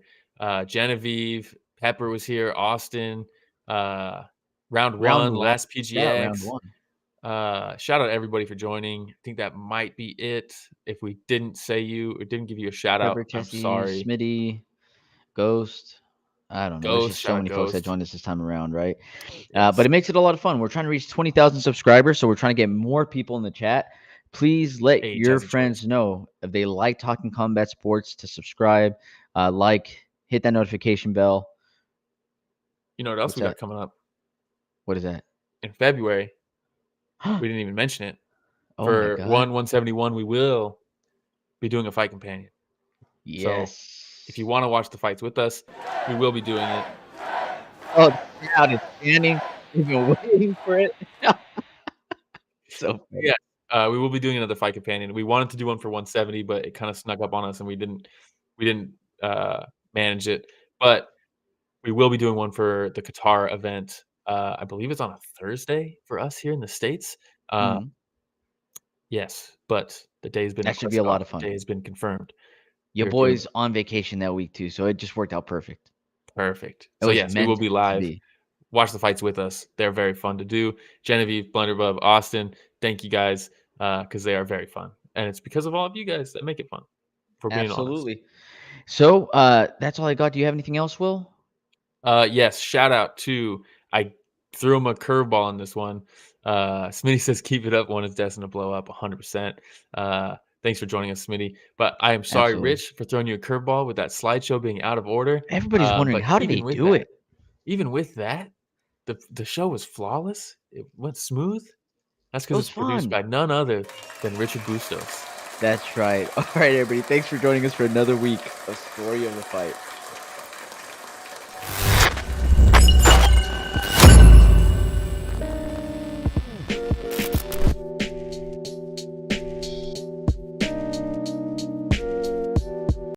Genevieve, Pepper was here. Austin, round one, last PGX. Round 1. Shout out everybody for joining. I think that might be it. If we didn't say you or didn't give you a shout out, Pepper, I'm Tessie, sorry. Smitty, Ghost. I don't know. There's just so many folks that joined us this time around, right? Yes. But it makes it a lot of fun. We're trying to reach 20,000 subscribers, so we're trying to get more people in the chat. Please let your friends know if they like talking combat sports to subscribe, hit that notification bell. You know what else we got coming up? What is that? In February, we didn't even mention it. Oh For my God. 171, we will be doing a fight companion. Yes. So if you want to watch the fights with us, we will be doing it. Oh, the crowd is standing. We've been waiting for it. So funny. Yeah, we will be doing another fight companion. We wanted to do one for 170, but it kind of snuck up on us, and we didn't manage it. But we will be doing one for the Qatar event. I believe it's on a Thursday for us here in the States. Yes, but the day's been that should be a lot of fun. The day has been confirmed. Your boy's on vacation that week too, so it just worked out perfect. Perfect. So yes, we will be live. Watch the fights with us. They're very fun to do. Genevieve, Blunderbub, Austin, thank you guys because they are very fun. And it's because of all of you guys that make it fun, for being Absolutely. honest. So that's all I got. Do you have anything else, Will? Yes, shout out to, I threw him a curveball on this one. Smitty says, keep it up. One is destined to blow up 100%. Thanks for joining us, Smitty. But I am sorry, Absolutely. Rich, for throwing you a curveball with that slideshow being out of order. Everybody's wondering, how did they do it? Even with that, the show was flawless. It went smooth. That's because it's produced by none other than Richard Bustos. That's right. All right, everybody. Thanks for joining us for another week of Story of the Fight.